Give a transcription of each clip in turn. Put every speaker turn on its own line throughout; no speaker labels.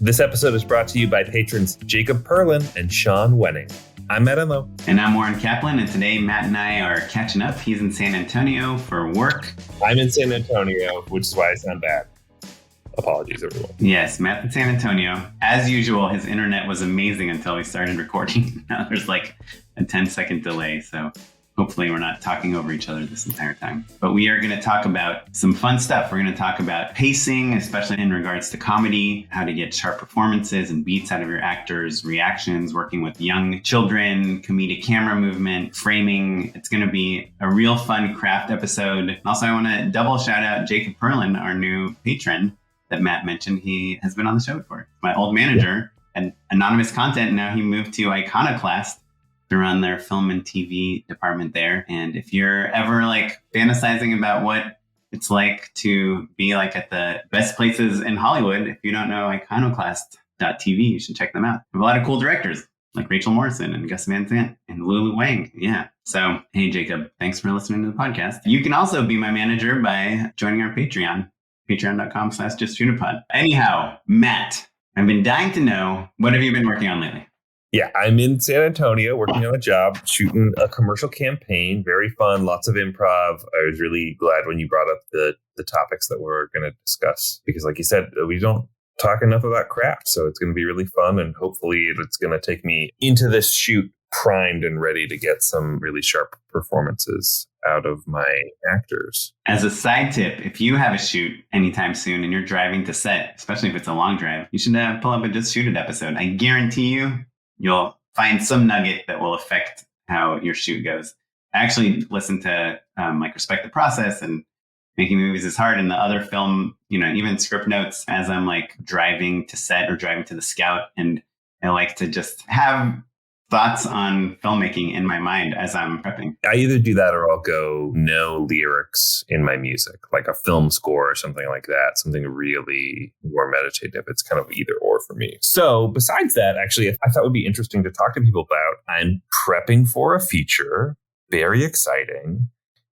This episode is brought to you by patrons Jacob Perlin and Sean Wenning. I'm Matt Enlow.
And I'm Oren Kaplan, and today Matt and I are catching up. He's in San Antonio for work.
I'm in San Antonio, which is why I sound bad. Apologies, everyone.
Yes, Matt's in San Antonio. As usual, his internet was amazing until we started recording. Now there's like a 10-second delay, so hopefully we're not talking over each other this entire time. But we are going to talk about some fun stuff. We're going to talk about pacing, especially in regards to comedy, how to get sharp performances and beats out of your actors, reactions, working with young children, comedic camera movement, framing. It's going to be a real fun craft episode. Also, I want to double shout out Jacob Perlin, our new patron that Matt mentioned. He has been on the show before. My old manager and anonymous content. Now he moved to Iconoclast to run their film and TV department there. And if you're ever like fantasizing about what it's like to be like at the best places in Hollywood, if you don't know Iconoclast.tv, you should check them out. They have a lot of cool directors like Rachel Morrison and Gus Van Sant and Lulu Wang. Yeah. So, hey, Jacob, thanks for listening to the podcast. You can also be my manager by joining our Patreon, patreon.com/justshootitpod. Anyhow, Matt, I've been dying to know, what have you been working on lately?
Yeah, I'm in San Antonio working on a job, shooting a commercial campaign. Very fun, lots of improv. I was really glad when you brought up the topics that we're going to discuss, because like you said, we don't talk enough about craft. So it's going to be really fun, and hopefully it's going to take me into this shoot primed and ready to get some really sharp performances out of my actors.
As a side tip, if you have a shoot anytime soon and you're driving to set, especially if it's a long drive, you should pull up a Just Shoot It episode. I guarantee you'll find some nugget that will affect how your shoot goes. I actually listened to Respect the Process and Making Movies is Hard, and the other film, even script notes as I'm like driving to set or driving to the Scout. And I like to just have thoughts on filmmaking in my mind as I'm prepping.
I either do that or I'll go no lyrics in my music, like a film score or something like that, something really more meditative. It's kind of either or for me. So besides that, actually, I thought would be interesting to talk to people about. I'm prepping for a feature, very exciting.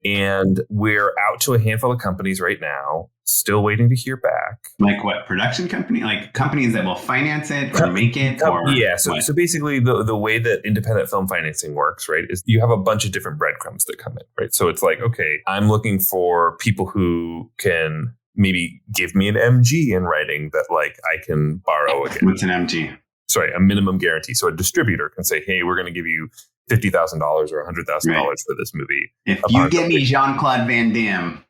And we're out to a handful of companies right now, still waiting to hear back.
Like what, production company? Like companies that will finance it or make it?
Yeah. So basically the way that independent film financing works, right, is you have a bunch of different breadcrumbs that come in, right? So it's like, okay, I'm looking for people who can maybe give me an MG in writing that like I can borrow again.
What's an MG?
Sorry, a minimum guarantee. So a distributor can say, hey, we're going to give you $50,000 or $100,000 for this movie.
If you give me Jean-Claude Van Damme,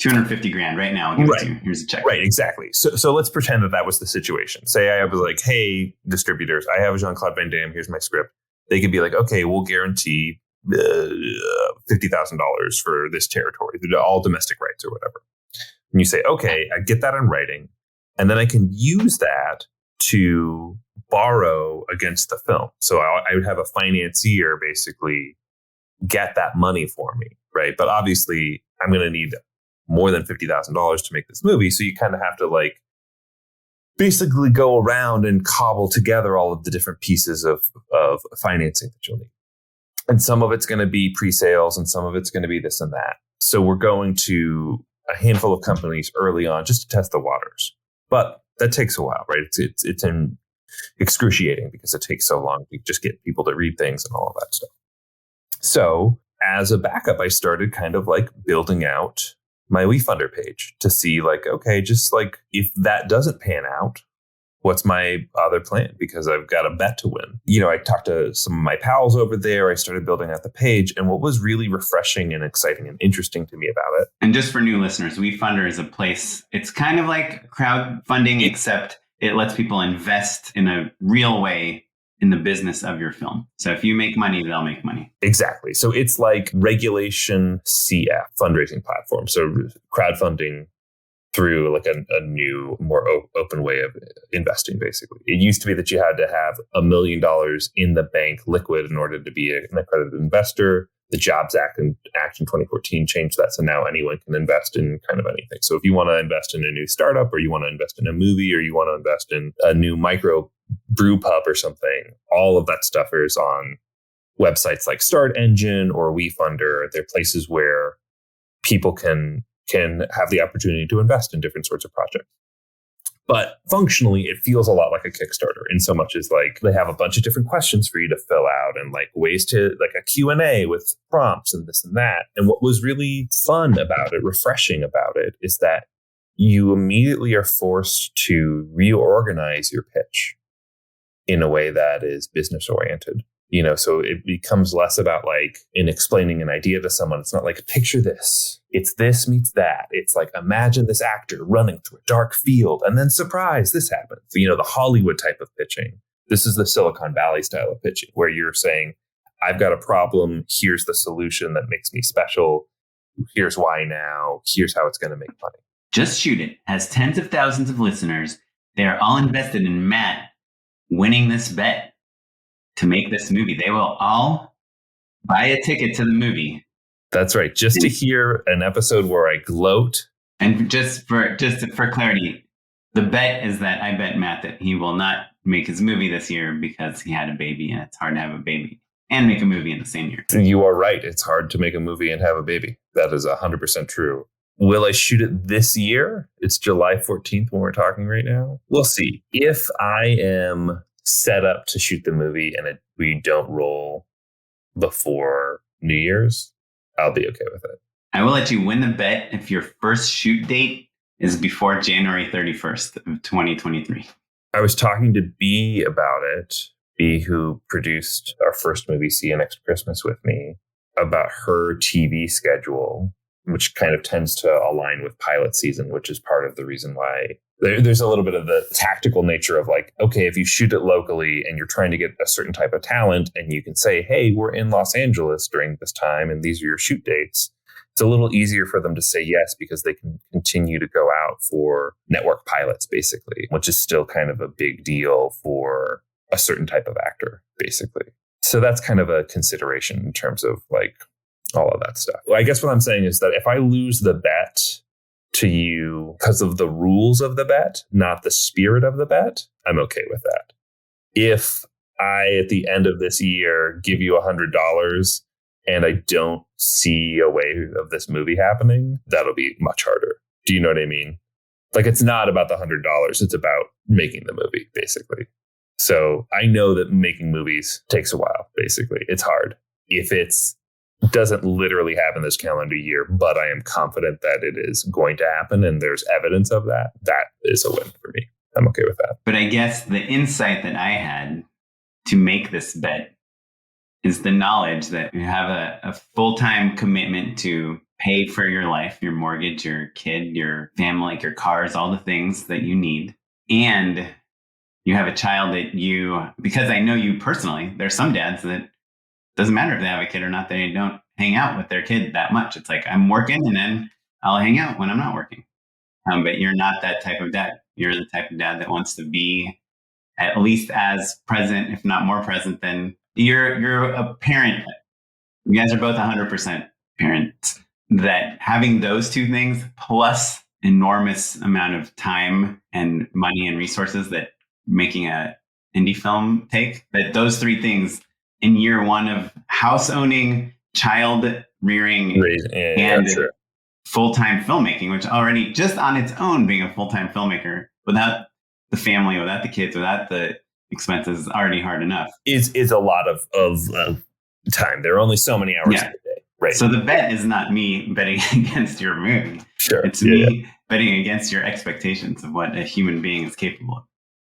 $250,000 right now, I'll give it to you. Here's a check.
Right, exactly. So let's pretend that was the situation. Say I was like, hey, distributors, I have Jean-Claude Van Damme. Here's my script. They could be like, okay, we'll guarantee $50,000 for this territory, all domestic rights or whatever. And you say, okay, I get that in writing, and then I can use that to borrow against the film. So I would have a financier basically get that money for me, right? But obviously, I'm going to need more than $50,000 to make this movie. So you kind of have to like basically go around and cobble together all of the different pieces of financing that you'll need. And some of it's going to be pre-sales and some of it's going to be this and that. So we're going to a handful of companies early on just to test the waters. But that takes a while, right? It's excruciating because it takes so long to just get people to read things and all of that stuff. So as a backup, I started kind of like building out my Wefunder page to see like, okay, just like if that doesn't pan out, what's my other plan? Because I've got a bet to win. I talked to some of my pals over there. I started building out the page. And what was really refreshing and exciting and interesting to me about it.
And just for new listeners, Wefunder is a place, it's kind of like crowdfunding, except it lets people invest in a real way in the business of your film. So if you make money, they'll make money.
Exactly. So it's like Regulation CF fundraising platform. So crowdfunding through like a new, more open way of investing, basically. It used to be that you had to have $1 million in the bank liquid in order to be an accredited investor. The Jobs Act in 2014 changed that. So now anyone can invest in kind of anything. So if you want to invest in a new startup, or you want to invest in a movie, or you want to invest in a new micro brew pub or something, all of that stuff is on websites like Start Engine or Wefunder. They're places where people can have the opportunity to invest in different sorts of projects. But functionally, it feels a lot like a Kickstarter in so much as like they have a bunch of different questions for you to fill out and like ways to like a Q&A with prompts and this and that. And what was really fun about it, refreshing about it, is that you immediately are forced to reorganize your pitch in a way that is business oriented. So it becomes less about like in explaining an idea to someone. It's not like, picture this. It's this meets that. It's like, imagine this actor running through a dark field and then surprise, this happens. The Hollywood type of pitching. This is the Silicon Valley style of pitching where you're saying, I've got a problem. Here's the solution that makes me special. Here's why now. Here's how it's going to make money.
Just Shoot It has tens of thousands of listeners. They are all invested in Matt winning this bet to make this movie. They will all buy a ticket to the movie.
That's right. Just to hear an episode where I gloat.
And just for clarity, the bet is that I bet Matt that he will not make his movie this year because he had a baby, and it's hard to have a baby and make a movie in the same year.
You are right. It's hard to make a movie and have a baby. That is 100% true. Will I shoot it this year? It's July 14th when we're talking right now. We'll see. If I am set up to shoot the movie and we don't roll before New Year's, I'll be okay with it.
I will let you win the bet if your first shoot date is before January 31st of 2023.
I was talking to B about it, B, who produced our first movie, See You Next Christmas, with me, about her TV schedule, which kind of tends to align with pilot season, which is part of the reason why there's a little bit of the tactical nature of like, okay, if you shoot it locally and you're trying to get a certain type of talent and you can say, hey, we're in Los Angeles during this time and these are your shoot dates, it's a little easier for them to say yes because they can continue to go out for network pilots, basically, which is still kind of a big deal for a certain type of actor, basically. So that's kind of a consideration in terms of like all of that stuff. Well, I guess what I'm saying is that if I lose the bet to you because of the rules of the bet, not the spirit of the bet, I'm okay with that. If I, at the end of this year, give you $100 and I don't see a way of this movie happening, that'll be much harder. Do you know what I mean? Like, it's not about the $100. It's about making the movie, basically. So I know that making movies takes a while, basically. It's hard. If it's doesn't literally happen this calendar year, but I am confident that it is going to happen and there's evidence of that, that is a win for me. I'm okay with that.
But I guess the insight that I had to make this bet is the knowledge that you have a full-time commitment to pay for your life, your mortgage, your kid, your family, your cars, all the things that you need. And you have a child that because I know you personally, there's some dads that doesn't matter if they have a kid or not, they don't hang out with their kid that much. It's like, I'm working and then I'll hang out when I'm not working. But you're not that type of dad. You're the type of dad that wants to be at least as present, if not more present than you're a parent. You guys are both 100% parents. That having those two things plus enormous amount of time and money and resources that making a indie film take, that those three things in year one of house owning, child rearing, and full-time filmmaking, which already just on its own being a full-time filmmaker without the family, without the kids, without the expenses is already hard enough.
Is a lot of time. There are only so many hours in a day. Right.
So the bet is not me betting against your movie.
Sure.
It's me betting against your expectations of what a human being is capable of.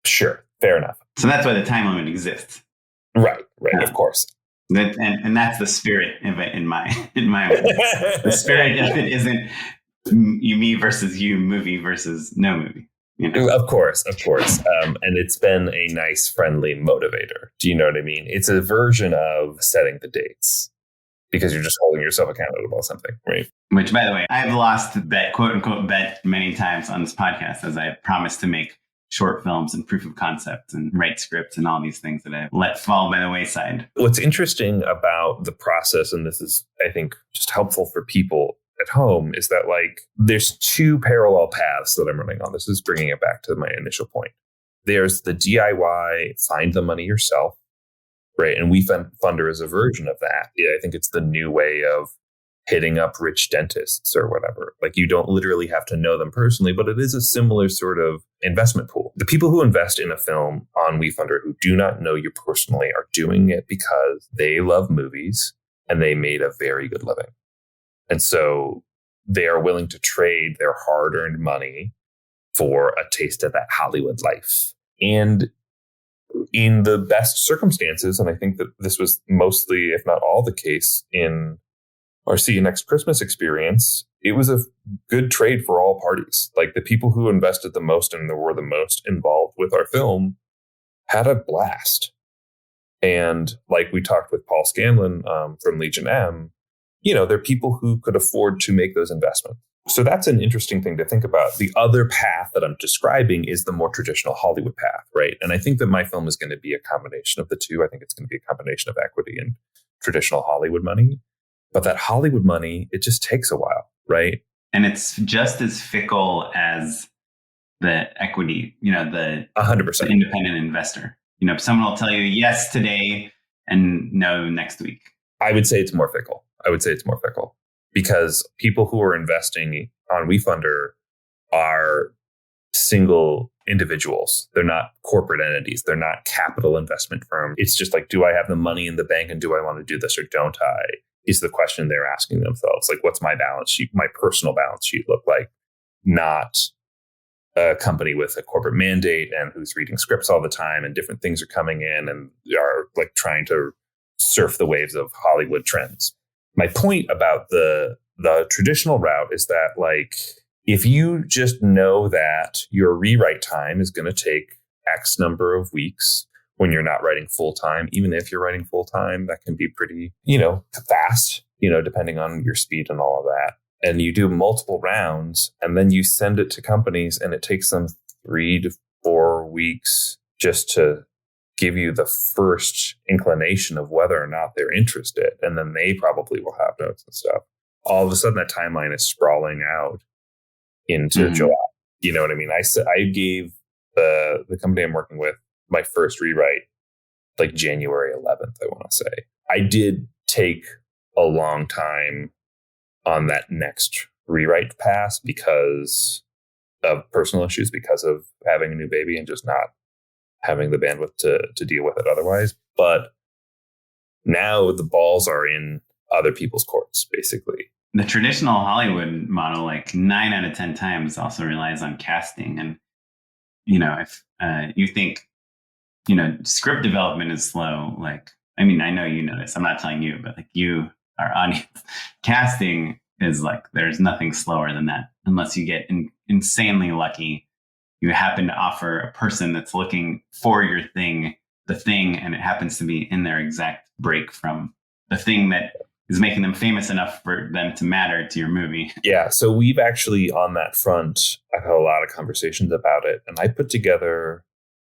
Sure. Fair enough.
So that's why the time limit exists.
Right. Of course.
And that's the spirit of it in my mind. The spirit of it isn't me versus you, movie versus no movie. You know?
Of course. And it's been a nice, friendly motivator. Do you know what I mean? It's a version of setting the dates because you're just holding yourself accountable to something, right?
Which, by the way, I've lost the bet, quote unquote, bet many times on this podcast as I promised to make short films and proof of concept and write scripts and all these things that I've let fall by the wayside.
What's interesting about the process, and this is, I think, just helpful for people at home, is that like there's two parallel paths that I'm running on. This is bringing it back to my initial point. There's the DIY, find the money yourself, right? And Wefunder is a version of that. Yeah, I think it's the new way of hitting up rich dentists or whatever. Like you don't literally have to know them personally, but it is a similar sort of investment pool. The people who invest in a film on Wefunder who do not know you personally are doing it because they love movies and they made a very good living. And so they are willing to trade their hard-earned money for a taste of that Hollywood life. And in the best circumstances, and I think that this was mostly, if not all, the case in our See You Next Christmas experience, it was a good trade for all parties. Like the people who invested the most and were the most involved with our film had a blast. And like we talked with Paul Scanlon from Legion M, they're people who could afford to make those investments. So that's an interesting thing to think about. The other path that I'm describing is the more traditional Hollywood path, right? And I think that my film is going to be a combination of the two. I think it's going to be a combination of equity and traditional Hollywood money. But that Hollywood money, it just takes a while, right?
And it's just as fickle as the equity, the
100%.
The independent investor. Someone will tell you yes today and no next week.
I would say it's more fickle. Because people who are investing on Wefunder are single individuals. They're not corporate entities. They're not capital investment firms. It's just like, do I have the money in the bank and do I want to do this or don't I? Is the question they're asking themselves. Like, what's my balance sheet, my personal balance sheet look like? Not a company with a corporate mandate and who's reading scripts all the time and different things are coming in and are like trying to surf the waves of Hollywood trends. My point about the traditional route is that, like, if you just know that your rewrite time is going to take X number of weeks when you're not writing full time, even if you're writing full time, that can be pretty, fast, depending on your speed and all of that. And you do multiple rounds and then you send it to companies and it takes them 3 to 4 weeks just to give you the first inclination of whether or not they're interested. And then they probably will have notes and stuff. All of a sudden that timeline is sprawling out into July. You know what I mean? I gave the company I'm working with my first rewrite like January 11th, I want to say. I did take a long time on that next rewrite pass because of personal issues, because of having a new baby and just not having the bandwidth to deal with it otherwise. But now the balls are in other people's courts, basically.
The traditional Hollywood model, like 9 out of 10 times, also relies on casting. And, if you think, script development is slow, like, I mean, I know you know this, I'm not telling you, but like you, our audience, casting is like, there's nothing slower than that, unless you get insanely lucky. You happen to offer a person that's looking for your thing, the thing, and it happens to be in their exact break from the thing that is making them famous enough for them to matter to your movie. Yeah.
So we've actually, on that front, I've had a lot of conversations about it. And I put together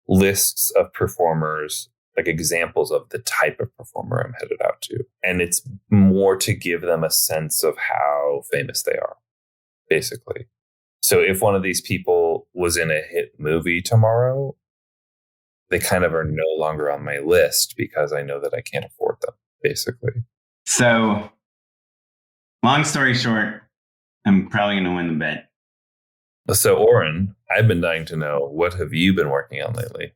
lists of performers, like examples of the type of performer I'm headed out to. And it's more to give them a sense of how famous they are, basically. So if one of these people was in a hit movie tomorrow, they kind of are no longer on my list because I know that I can't afford them, basically.
So long story short, I'm probably going to win the bet.
So Oren, I've been dying to know, what have you been working on lately?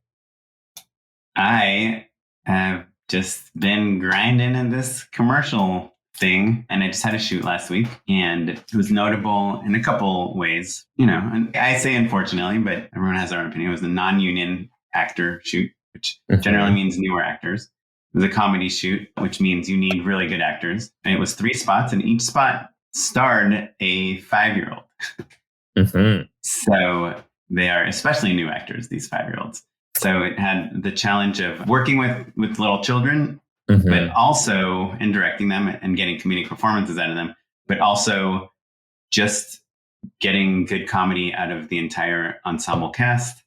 I have just been grinding in this commercial thing, and I just had a shoot last week, and it was notable in a couple ways, and I say unfortunately, but everyone has their own opinion. It was a non-union actor shoot, which generally means newer actors. It was a comedy shoot, which means you need really good actors. And it was 3 spots, and each spot starred a 5-year-old. So they are especially new actors, these 5-year-olds. So it had the challenge of working with little children, but also and directing them and getting comedic performances out of them, but also just getting good comedy out of the entire ensemble cast.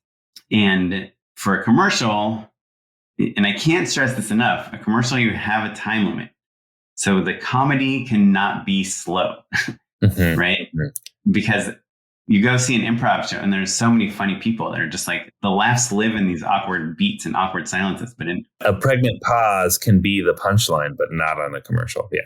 And for a commercial, and I can't stress this enough, a commercial, you have a time limit. So the comedy cannot be slow, right? Because you go see an improv show and there's so many funny people that are just like, the laughs live in these awkward beats and awkward silences. But
a pregnant pause can be the punchline, but not on a commercial. Yeah.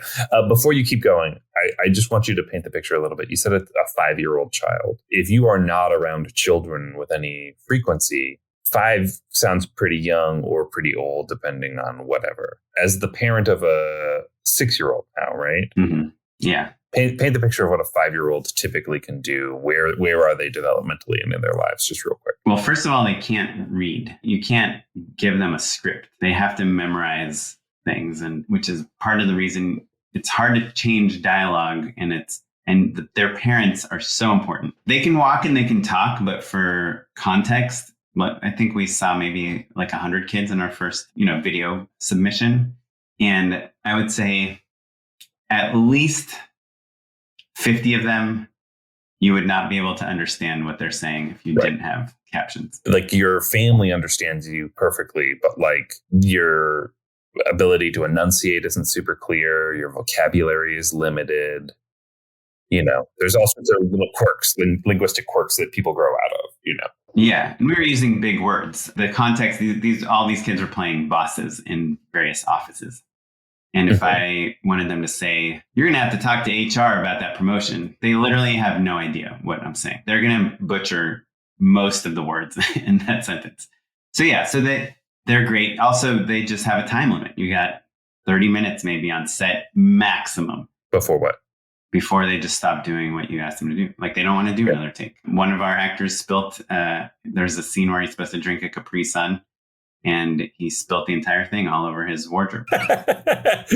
Before you keep going, I just want you to paint the picture a little bit. You said a 5-year-old child. If you are not around children with any frequency, 5 sounds pretty young or pretty old, depending on whatever. As the parent of a 6-year-old now, right?
Mm-hmm. Yeah.
Paint the picture of what a 5-year-old typically can do. Where are they developmentally and in their lives? Just real quick.
Well, first of all, they can't read. You can't give them a script. They have to memorize things, and which is part of the reason it's hard to change dialogue. And their parents are so important. They can walk and they can talk, but for context, I think we saw maybe like 100 kids in our first, video submission, and I would say at least 50 of them, you would not be able to understand what they're saying if you didn't have captions.
Like your family understands you perfectly, but like your ability to enunciate isn't super clear. Your vocabulary is limited. There's all sorts of little quirks, linguistic quirks that people grow out of,
Yeah. And we were using big words. The context, all these kids were playing bosses in various offices. And if I wanted them to say, you're going to have to talk to HR about that promotion, they literally have no idea what I'm saying. They're going to butcher most of the words in that sentence. So they're great. Also, they just have a time limit. You got 30 minutes maybe on set maximum.
Before what?
Before they just stop doing what you asked them to do. Like they don't want to do another take. One of our actors spilt, there's a scene where he's supposed to drink a Capri Sun, and he spilt the entire thing all over his wardrobe. That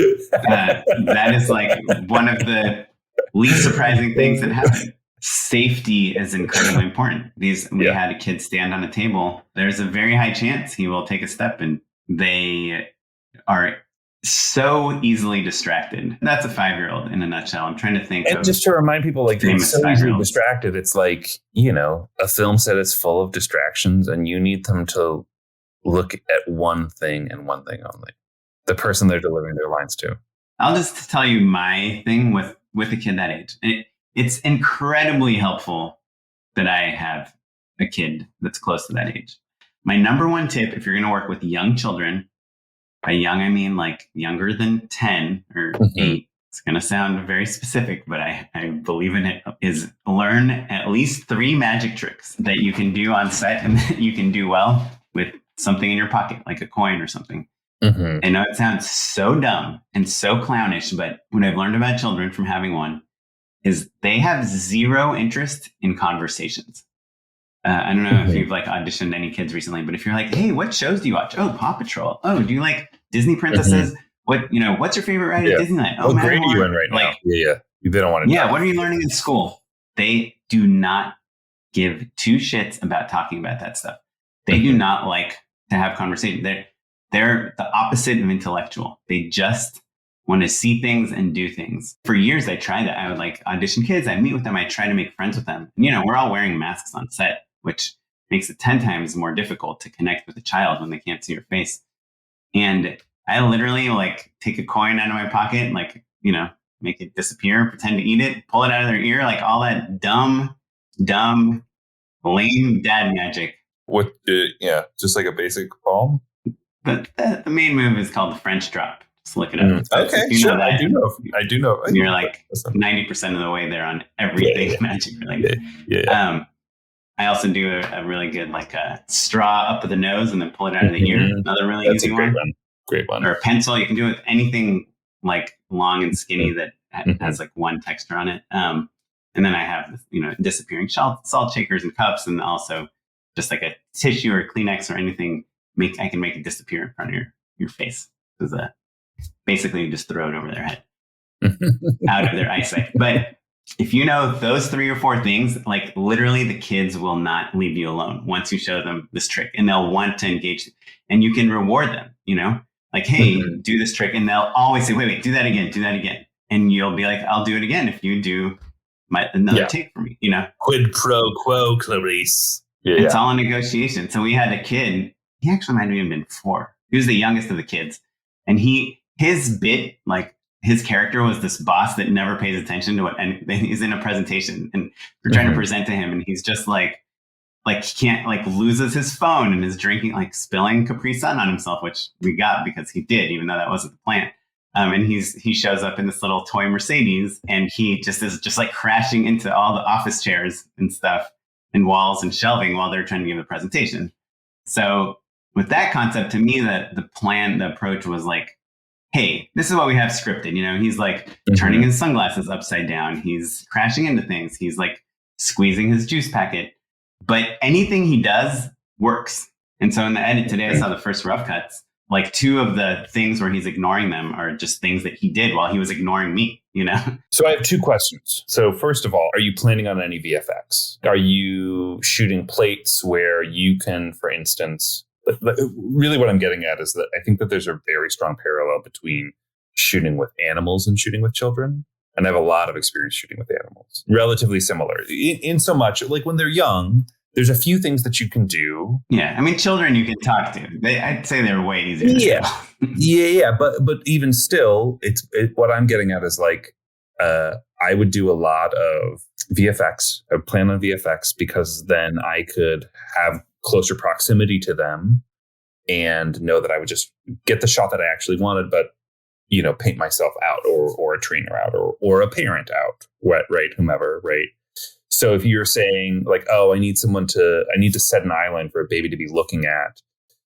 is like one of the least surprising things that happened. Safety is incredibly important. We had a kid stand on a table. There's a very high chance he will take a step, and they are so easily distracted. That's a 5-year-old in a nutshell. I'm trying to think.
And just to remind people, like, it's so easily distracted. It's like, a film set is full of distractions, and you need them to look at one thing and one thing only. The person they're delivering their lines to.
I'll just tell you my thing with a kid that age. It's incredibly helpful that I have a kid that's close to that age. My number one tip, if you're going to work with young children, by young, I mean like younger than 10 or 8. It's going to sound very specific, but I believe in it, is learn at least 3 magic tricks that you can do on set and that you can do well with something in your pocket, like a coin or something. I know it sounds so dumb and so clownish, but what I've learned about children from having one is they have zero interest in conversations. I don't know if you've like auditioned any kids recently, but if you're like, hey, what shows do you watch? Oh, Paw Patrol. Oh, do you like Disney princesses? What's your favorite ride at Disneyland?
Oh, what grade are you in right now? Yeah. They don't want to know.
What are you learning in school? They do not give 2 shits about talking about that stuff. They do not like to have conversation. They're the opposite of intellectual. They just want to see things and do things. For years, I tried that. I would like audition kids. I meet with them. I try to make friends with them. We're all wearing masks on set, which makes it 10 times more difficult to connect with a child when they can't see your face. And I literally like take a coin out of my pocket and like, make it disappear, pretend to eat it, pull it out of their ear, like all that dumb, lame dad magic.
What? Just like a basic palm.
But the main move is called the French drop. Just look it up.
Okay, sure. I do know.
You're like 90% of the way there on everything magic related.
Yeah.
I also do a really good like a straw up the nose and then pull it out of the ear. Another really easy one.
Great one.
Or a pencil. You can do it with anything like long and skinny that has like one texture on it. And then I have disappearing salt shakers and cups, and also just like a tissue or Kleenex or anything. I can make it disappear in front of your face. Because basically you just throw it over their head, out of their eyesight. But if you know those 3 or 4 things, like literally the kids will not leave you alone once you show them this trick, and they'll want to engage. And you can reward them, like, hey, do this trick. And they'll always say, wait, do that again. And you'll be like, I'll do it again if you do another take for me,
Quid pro quo, Clarice.
It's all a negotiation. So we had a kid. He actually might have even been 4. He was the youngest of the kids. And his bit, like his character was this boss that never pays attention to and he's in a presentation and we're trying to present to him. And he's just like he can't loses his phone and is drinking, like spilling Capri Sun on himself, which we got because he did, even though that wasn't the plan. And he shows up in this little toy Mercedes, and he just is just like crashing into all the office chairs and stuff and walls and shelving while they're trying to give a presentation. So with that concept, to me, the approach was like, hey, this is what we have scripted. He's like turning his sunglasses upside down. He's crashing into things. He's like squeezing his juice packet. But anything he does works. And so in the edit today, I saw the first rough cuts. Like 2 of the things where he's ignoring them are just things that he did while he was ignoring me,
So I have 2 questions. So first of all, are you planning on any VFX? Are you shooting plates where you can, for instance, really what I'm getting at is that I think that there's a very strong parallel between shooting with animals and shooting with children. And I have a lot of experience shooting with animals. Relatively similar in so much, like when they're young, there's a few things that you can do.
Yeah. I mean, children you can talk to. I'd say they're way easier to
Yeah. But even still, what I'm getting at is like, I would do a lot of VFX. I would plan on VFX because then I could have closer proximity to them and know that I would just get the shot that I actually wanted, but, paint myself out or a trainer out or a parent out, right? Whomever, right? So if you're saying like, oh, I need to set an eye line for a baby to be looking at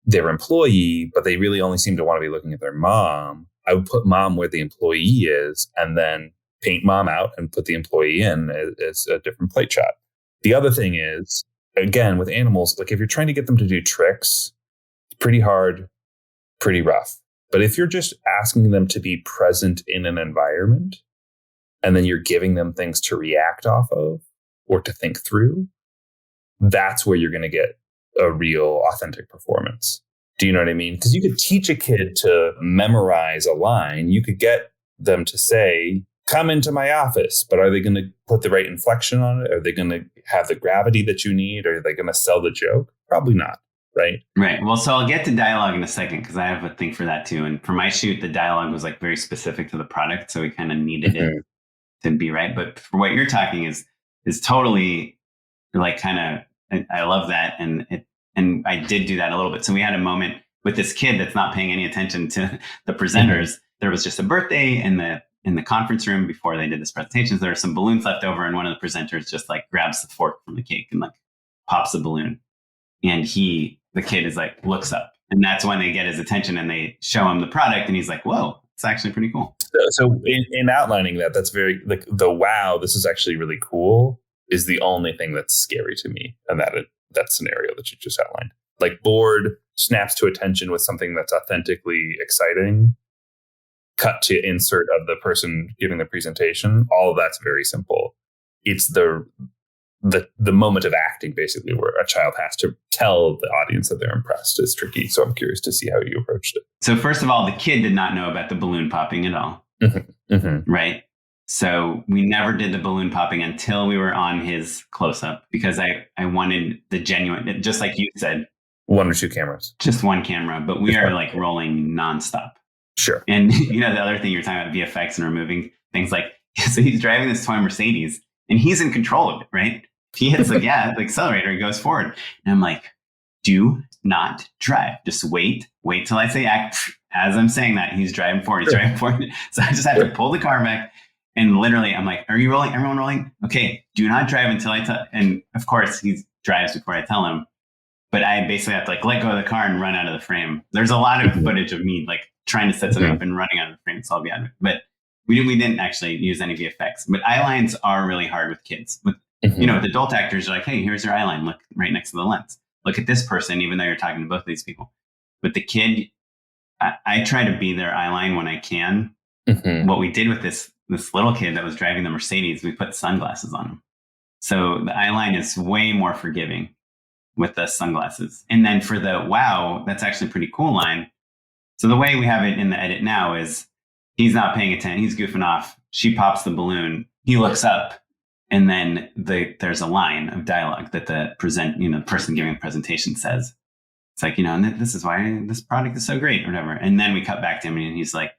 their employee, but they really only seem to want to be looking at their mom, I would put mom where the employee is and then paint mom out and put the employee in as a different plate shot. The other thing is, again, with animals, like if you're trying to get them to do tricks, it's pretty hard, pretty rough. But if you're just asking them to be present in an environment and then you're giving them things to react off of or to think through, that's where you're going to get a real authentic performance. Do you know what I mean? Because you could teach a kid to memorize a line. You could get them to say, come into my office, but are they going to put the right inflection on it? Are they going to have the gravity that you need? Are they going to sell the joke? Probably not. Right.
Right. Well, so I'll get to dialogue in a second because I have a thing for that too. And for my shoot, the dialogue was like very specific to the product. So we kind of needed it to be right. But for what you're talking is totally like kind of, I love that. And I did do that a little bit. So we had a moment with this kid that's not paying any attention to the presenters. There was just a birthday in the conference room before they did this presentation. There were some balloons left over and one of the presenters just like grabs the fork from the cake and like pops the balloon. And the kid is like, looks up. And that's when they get his attention and they show him the product. And he's like, whoa, it's actually pretty cool.
So in outlining that, that's very like the wow, this is actually really cool is the only thing that's scary to me. And that scenario that you just outlined, like bored, snaps to attention with something that's authentically exciting, cut to insert of the person giving the presentation. All of that's very simple. It's the moment of acting, basically, where a child has to tell the audience that they're impressed is tricky. So I'm curious to see how you approached it.
So first of all, the kid did not know about the balloon popping at all. Right? So we never did the balloon popping until we were on his close-up because I wanted the genuine, just like you said.
1 or 2 cameras.
Just one camera, but we are like rolling nonstop.
Sure.
And the other thing you're talking about VFX and removing things like, so he's driving this toy Mercedes and he's in control of it, right? He hits the accelerator, he goes forward. And I'm like, do not drive. Just wait till I say act. As I'm saying that, he's driving forward. So I just have to pull the car back. And literally, I'm like, are you rolling? Everyone rolling? Okay, do not drive until I tell. And of course, he drives before I tell him. But I basically have to like let go of the car and run out of the frame. There's a lot of footage of me like trying to set something up and running out of the frame. So I'll be out of it. But we didn't actually use any VFX. But eye lines are really hard with kids. With with adult actors, you're like, hey, here's your eye line. Look right next to the lens. Look at this person, even though you're talking to both of these people. But the kid, I try to be their eye line when I can. What we did with this little kid that was driving the Mercedes, we put sunglasses on him. So the eye line is way more forgiving with the sunglasses. And then for the wow, that's actually a pretty cool line. So the way we have it in the edit now is he's not paying attention. He's goofing off. She pops the balloon. He looks up. And then there's a line of dialogue that the person giving the presentation says. It's like, and this is why this product is so great or whatever. And then we cut back to him and he's like,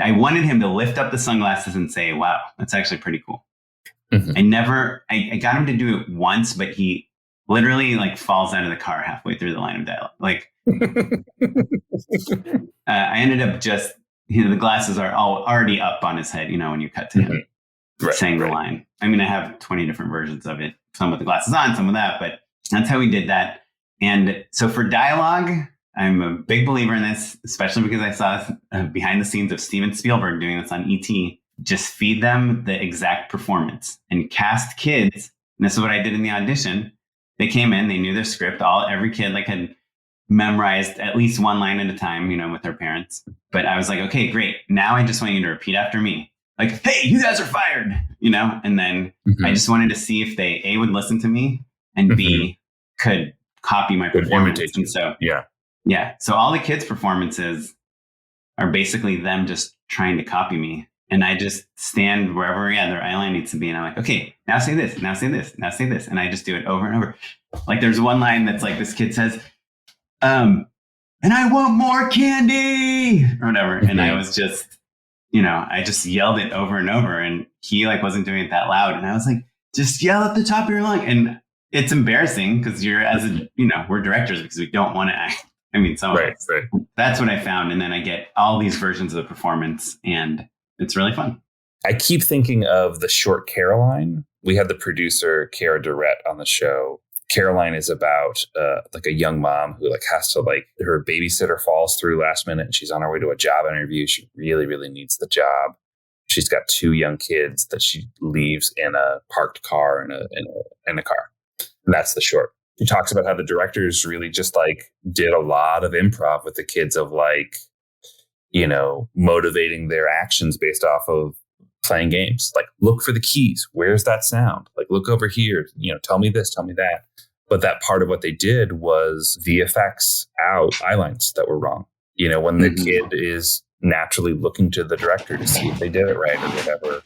I wanted him to lift up the sunglasses and say, wow, that's actually pretty cool. I got him to do it once, but he literally like falls out of the car halfway through the line of dialogue. Like I ended up just the glasses are all already up on his head, when you cut to him saying the line. I mean, I have 20 different versions of it, some with the glasses on, some with that, but that's how we did that. And so for dialogue, I'm a big believer in this, especially because I saw behind the scenes of Steven Spielberg doing this on E.T. Just feed them the exact performance and cast kids. And this is what I did in the audition. They came in, they knew their script. Every kid had memorized at least one line at a time, with their parents. But I was like, okay, great. Now I just want you to repeat after me. Like, hey, you guys are fired, And then I just wanted to see if they, A, would listen to me, and B, could copy my performance. And so, yeah. So all the kids' performances are basically them just trying to copy me. And I just stand wherever their eye line needs to be. And I'm like, okay, now say this, now say this, now say this. And I just do it over and over. Like there's one line that's like, this kid says, and I want more candy or whatever. And I was just, I just yelled it over and over, and he wasn't doing it that loud. And I was like, just yell at the top of your lung. And it's embarrassing because you're we're directors because we don't want to act. I mean, that's what I found. And then I get all these versions of the performance, and it's really fun.
I keep thinking of the short Caroline. We had the producer, Cara Durrett, on the show. Caroline is about a young mom who has to her babysitter falls through last minute, and she's on her way to a job interview. She really, really needs the job. She's got 2 young kids that she leaves in a parked car in a car. And that's the short. She talks about how the directors really just did a lot of improv with the kids of motivating their actions based off of playing games. Look for the keys. Where's that sound? Look over here. Tell me this, tell me that. But that part of what they did was VFX out eye lines that were wrong. When the kid is naturally looking to the director to see if they did it right or whatever,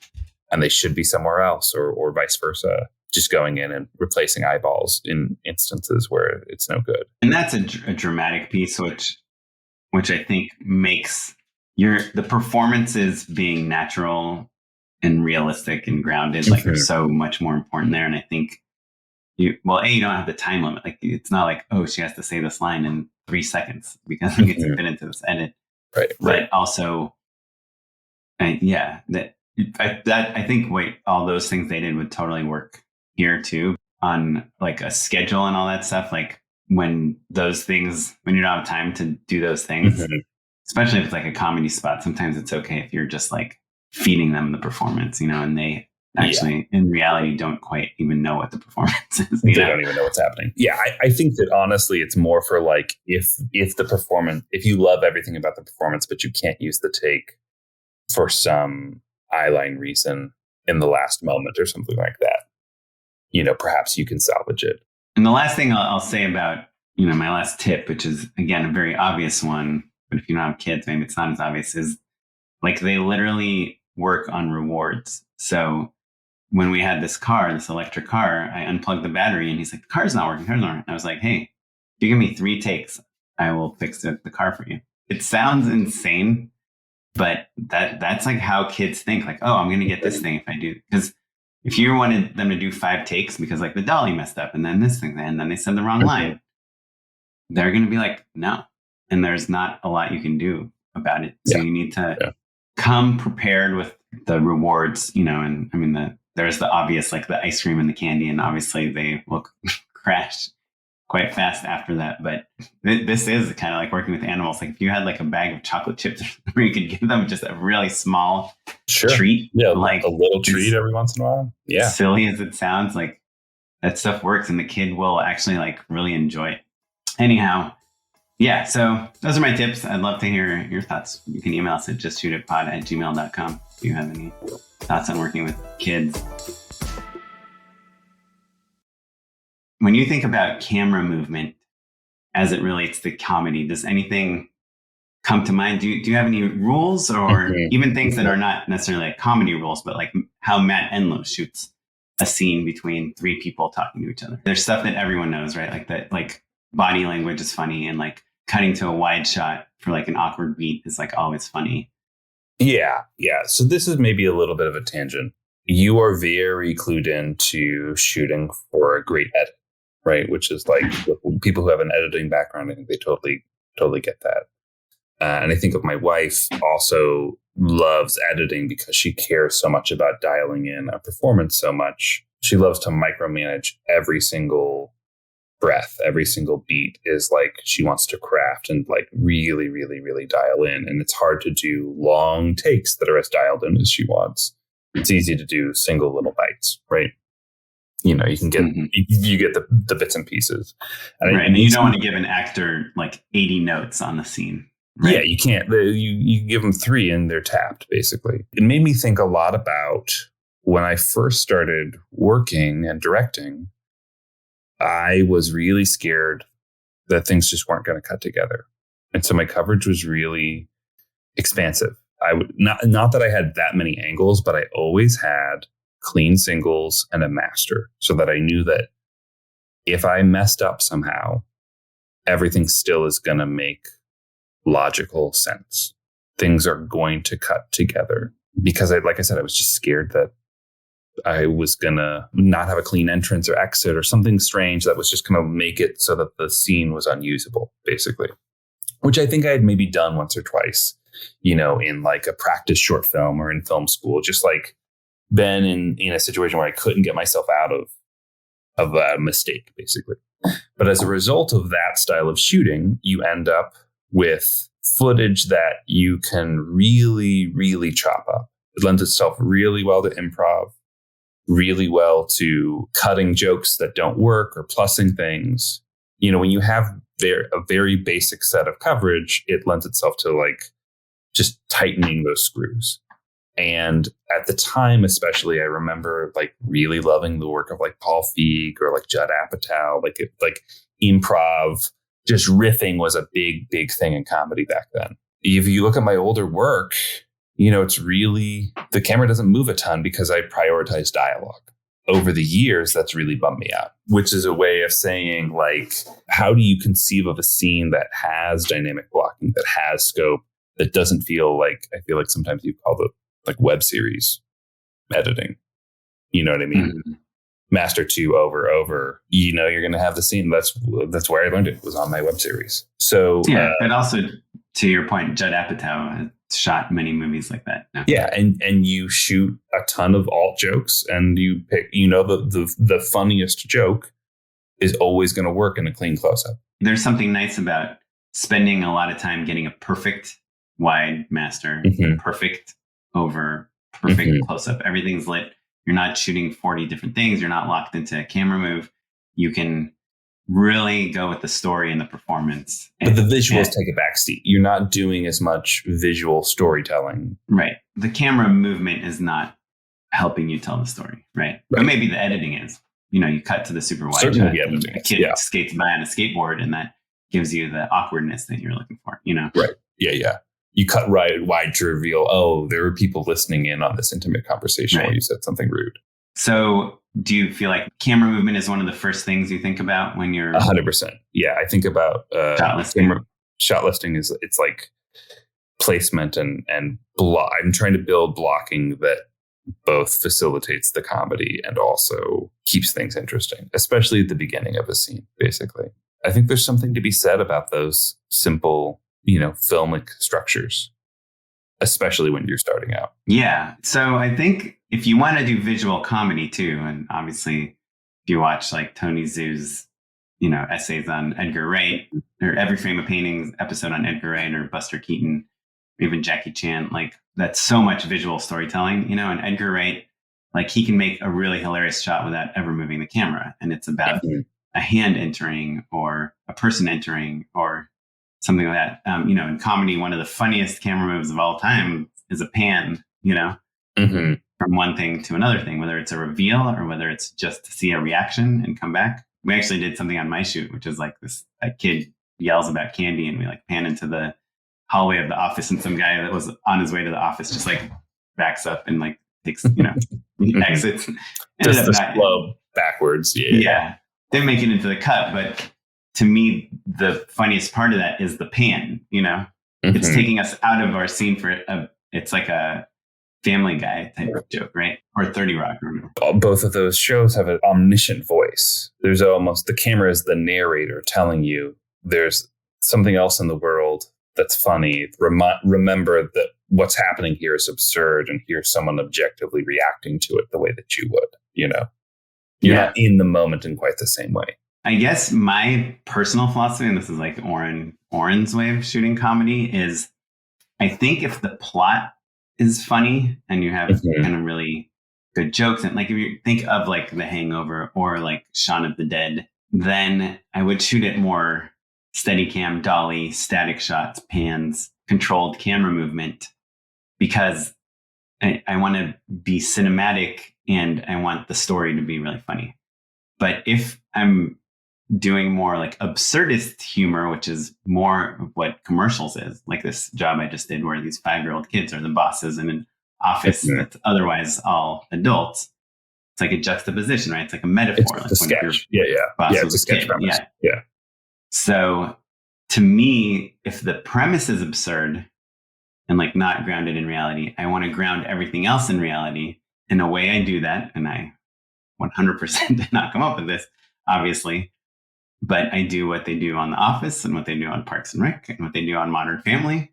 and they should be somewhere else, or vice versa. Just going in and replacing eyeballs in instances where it's no good.
And that's a dramatic piece, which I think makes the performances being natural and realistic and grounded, are so much more important there. And I think you don't have the time limit. It's not she has to say this line in 3 seconds because it gets fit into this edit.
Right.
But also, I think all those things they did would totally work here too, on a schedule and all that stuff. When you don't have time to do those things, especially if it's a comedy spot, sometimes it's okay if you're just feeding them the performance, and they actually in reality don't quite even know what the performance is.
They don't even know what's happening. Yeah. I think that honestly, it's more for if the performance, if you love everything about the performance, but you can't use the take for some eyeline reason in the last moment or something like that, perhaps you can salvage it.
And the last thing I'll say about, my last tip, which is again, a very obvious one, but if you don't have kids, maybe it's not as obvious, is they literally work on rewards. So when we had this electric car, I unplugged the battery and he's like, the car's not working. And I was like, hey, if you give me 3 takes, I will fix the car for you. It sounds insane, but that's how kids think. Oh, I'm going to get this thing if I do. Because if you wanted them to do 5 takes because the dolly messed up and then this thing, and then they said the wrong line, they're going to be no. And there's not a lot you can do about it. So you need to come prepared with the rewards, and I mean, there's the obvious, the ice cream and the candy, and obviously they will crash quite fast after that. But this is kind of working with animals. If you had a bag of chocolate chips where you could give them just a really small treat.
Yeah, a little treat every once in a while. Yeah.
Silly as it sounds, that stuff works and the kid will actually really enjoy it. Anyhow, yeah, so those are my tips. I'd love to hear your thoughts. You can email us at justshootitpod@gmail.com if you have any thoughts on working with kids. When you think about camera movement as it relates to comedy, does anything come to mind? Do you have any rules or even things that are not necessarily comedy rules, but how Matt Enlow shoots a scene between 3 people talking to each other? There's stuff that everyone knows, right? That body language is funny, and cutting to a wide shot for an awkward beat is always funny.
Yeah. So this is maybe a little bit of a tangent. You are very clued into shooting for a great edit, right? Which is people who have an editing background, I think they totally get that. And I think of my wife also loves editing because she cares so much about dialing in a performance so much. She loves to micromanage every single breath, every single beat is like she wants to craft and like really, really, really dial in. And it's hard to do long takes that are as dialed in as she wants. It's easy to do single little bites, right? You know, you can get you get the bits and pieces.
And you don't want to give an actor like 80 notes on the scene. Right?
Yeah, you can't. You give them 3 and they're tapped, basically. It made me think a lot about when I first started working and directing. I was really scared that things just weren't going to cut together. And so my coverage was really expansive. I would not that I had that many angles, but I always had clean singles and a master so that I knew that if I messed up somehow, everything still is going to make logical sense. Things are going to cut together because like I said, I was just scared that I was going to not have a clean entrance or exit or something strange that was just going to make it so that the scene was unusable, basically, which I think I had maybe done once or twice, you know, in like a practice short film or in film school, just like been in a situation where I couldn't get myself out of a mistake, basically. But as a result of that style of shooting, you end up with footage that you can really, really chop up. It lends itself really well to improv, really well to cutting jokes that don't work or plussing things. You know, when you have a very basic set of coverage, it lends itself to like just tightening those screws. And at the time, especially, I remember like really loving the work of like Paul Feig or like Judd Apatow, like improv, just riffing was a big, big thing in comedy back then. If you look at my older work, you know, it's really, the camera doesn't move a ton because I prioritize dialogue. Over the years, that's really bummed me out, which is a way of saying, like, how do you conceive of a scene that has dynamic blocking, that has scope, that doesn't feel like, I feel like sometimes you call it like web series editing. You know what I mean? Mm-hmm. Master 2 over, you know, you're going to have the scene. That's where I learned it, was on my web series. So,
yeah, but also to your point, Judd Apatow shot many movies like that. No.
Yeah, and you shoot a ton of alt jokes, and you pick, you know, the funniest joke is always going to work in a clean close up.
There's something nice about spending a lot of time getting a perfect wide master, perfect over, perfect close up. Everything's lit. You're not shooting 40 different things. You're not locked into a camera move. You can really go with the story and the performance.
But the visuals take a backseat. You're not doing as much visual storytelling.
Right. The camera movement is not helping you tell the story. Right. But maybe the editing is. You know, you cut to the super wide shot. A kid skates by on a skateboard, and that gives you the awkwardness that you're looking for, you know?
Right. Yeah. You cut wide to reveal, oh, there were people listening in on this intimate conversation where you said something rude.
So do you feel like camera movement is one of the first things you think about when you're
100%? Yeah, I think about
shot listing.
Shot listing it's like placement and I'm trying to build blocking that both facilitates the comedy and also keeps things interesting, especially at the beginning of a scene, basically. I think there's something to be said about those simple, you know, filmic structures, especially when you're starting out.
Yeah. So I think if you want to do visual comedy too, and obviously if you watch like Tony Zhu's, you know, essays on Edgar Wright, or Every Frame of Paintings episode on Edgar Wright, or Buster Keaton, or even Jackie Chan, like that's so much visual storytelling, you know, and Edgar Wright, like he can make a really hilarious shot without ever moving the camera. And it's about a hand entering or a person entering or something like that. You know, in comedy, one of the funniest camera moves of all time is a pan, you know, from one thing to another thing, whether it's a reveal or whether it's just to see a reaction and come back. We actually did something on my shoot, which is like a kid yells about candy, and we like pan into the hallway of the office, and some guy that was on his way to the office just like backs up and like takes, you know, exits.
Just the slow backwards.
Yeah. Didn't make it into the cut, but to me, the funniest part of that is the pan, you know, it's taking us out of our scene for it's like a Family Guy type of joke, right? Or 30 Rock.
Both of those shows have an omniscient voice. There's almost, the camera is the narrator telling you there's something else in the world that's funny. Remember that what's happening here is absurd, and here's someone objectively reacting to it the way that you would, You're not in the moment in quite the same way.
I guess my personal philosophy, and this is like Oren's way of shooting comedy, is I think if the plot is funny and you have kind of really good jokes, and like if you think of like The Hangover or like Shaun of the Dead, then I would shoot it more steady cam, dolly, static shots, pans, controlled camera movement, because I want to be cinematic and I want the story to be really funny. But if I'm doing more like absurdist humor, which is more of what commercials is, like this job I just did where these 5-year-old kids are the bosses in an office that's otherwise all adults. It's like a juxtaposition, right? It's like a metaphor.
It's
like
a sketch. Yeah. It's a sketch premise. Yeah.
So to me, if the premise is absurd and like not grounded in reality, I want to ground everything else in reality. In a way I do that, and I 100% did not come up with this, obviously, but I do what they do on The Office and what they do on Parks and Rec and what they do on Modern Family.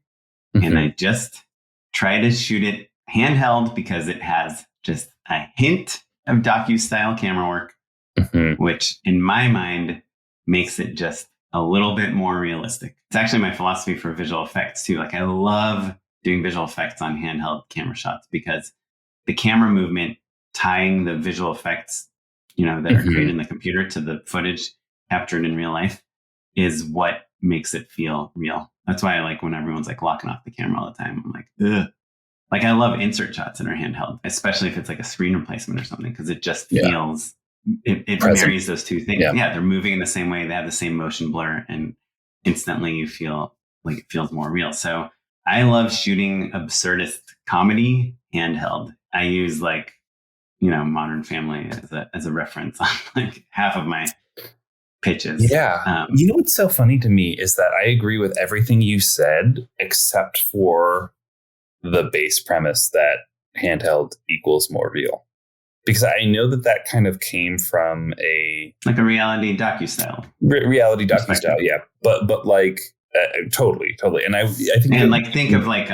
And I just try to shoot it handheld because it has just a hint of docu-style camera work, which in my mind makes it just a little bit more realistic. It's actually my philosophy for visual effects too. Like I love doing visual effects on handheld camera shots because the camera movement tying the visual effects, that are created in the computer to the footage captured in real life is what makes it feel real. That's why I like when everyone's like locking off the camera all the time. I'm like, ugh. Like I love insert shots that are handheld, especially if it's like a screen replacement or something, because it just feels, it marries those two things. Yeah, they're moving in the same way. They have the same motion blur and instantly you feel like it feels more real. So I love shooting absurdist comedy handheld. I use like, Modern Family as a reference on like half of my pitches.
Yeah. What's so funny to me is that I agree with everything you said, except for the base premise that handheld equals more real. Because I know that kind of came from a
reality docu-style.
Reality docu-style, yeah. But like totally. And I think
think of like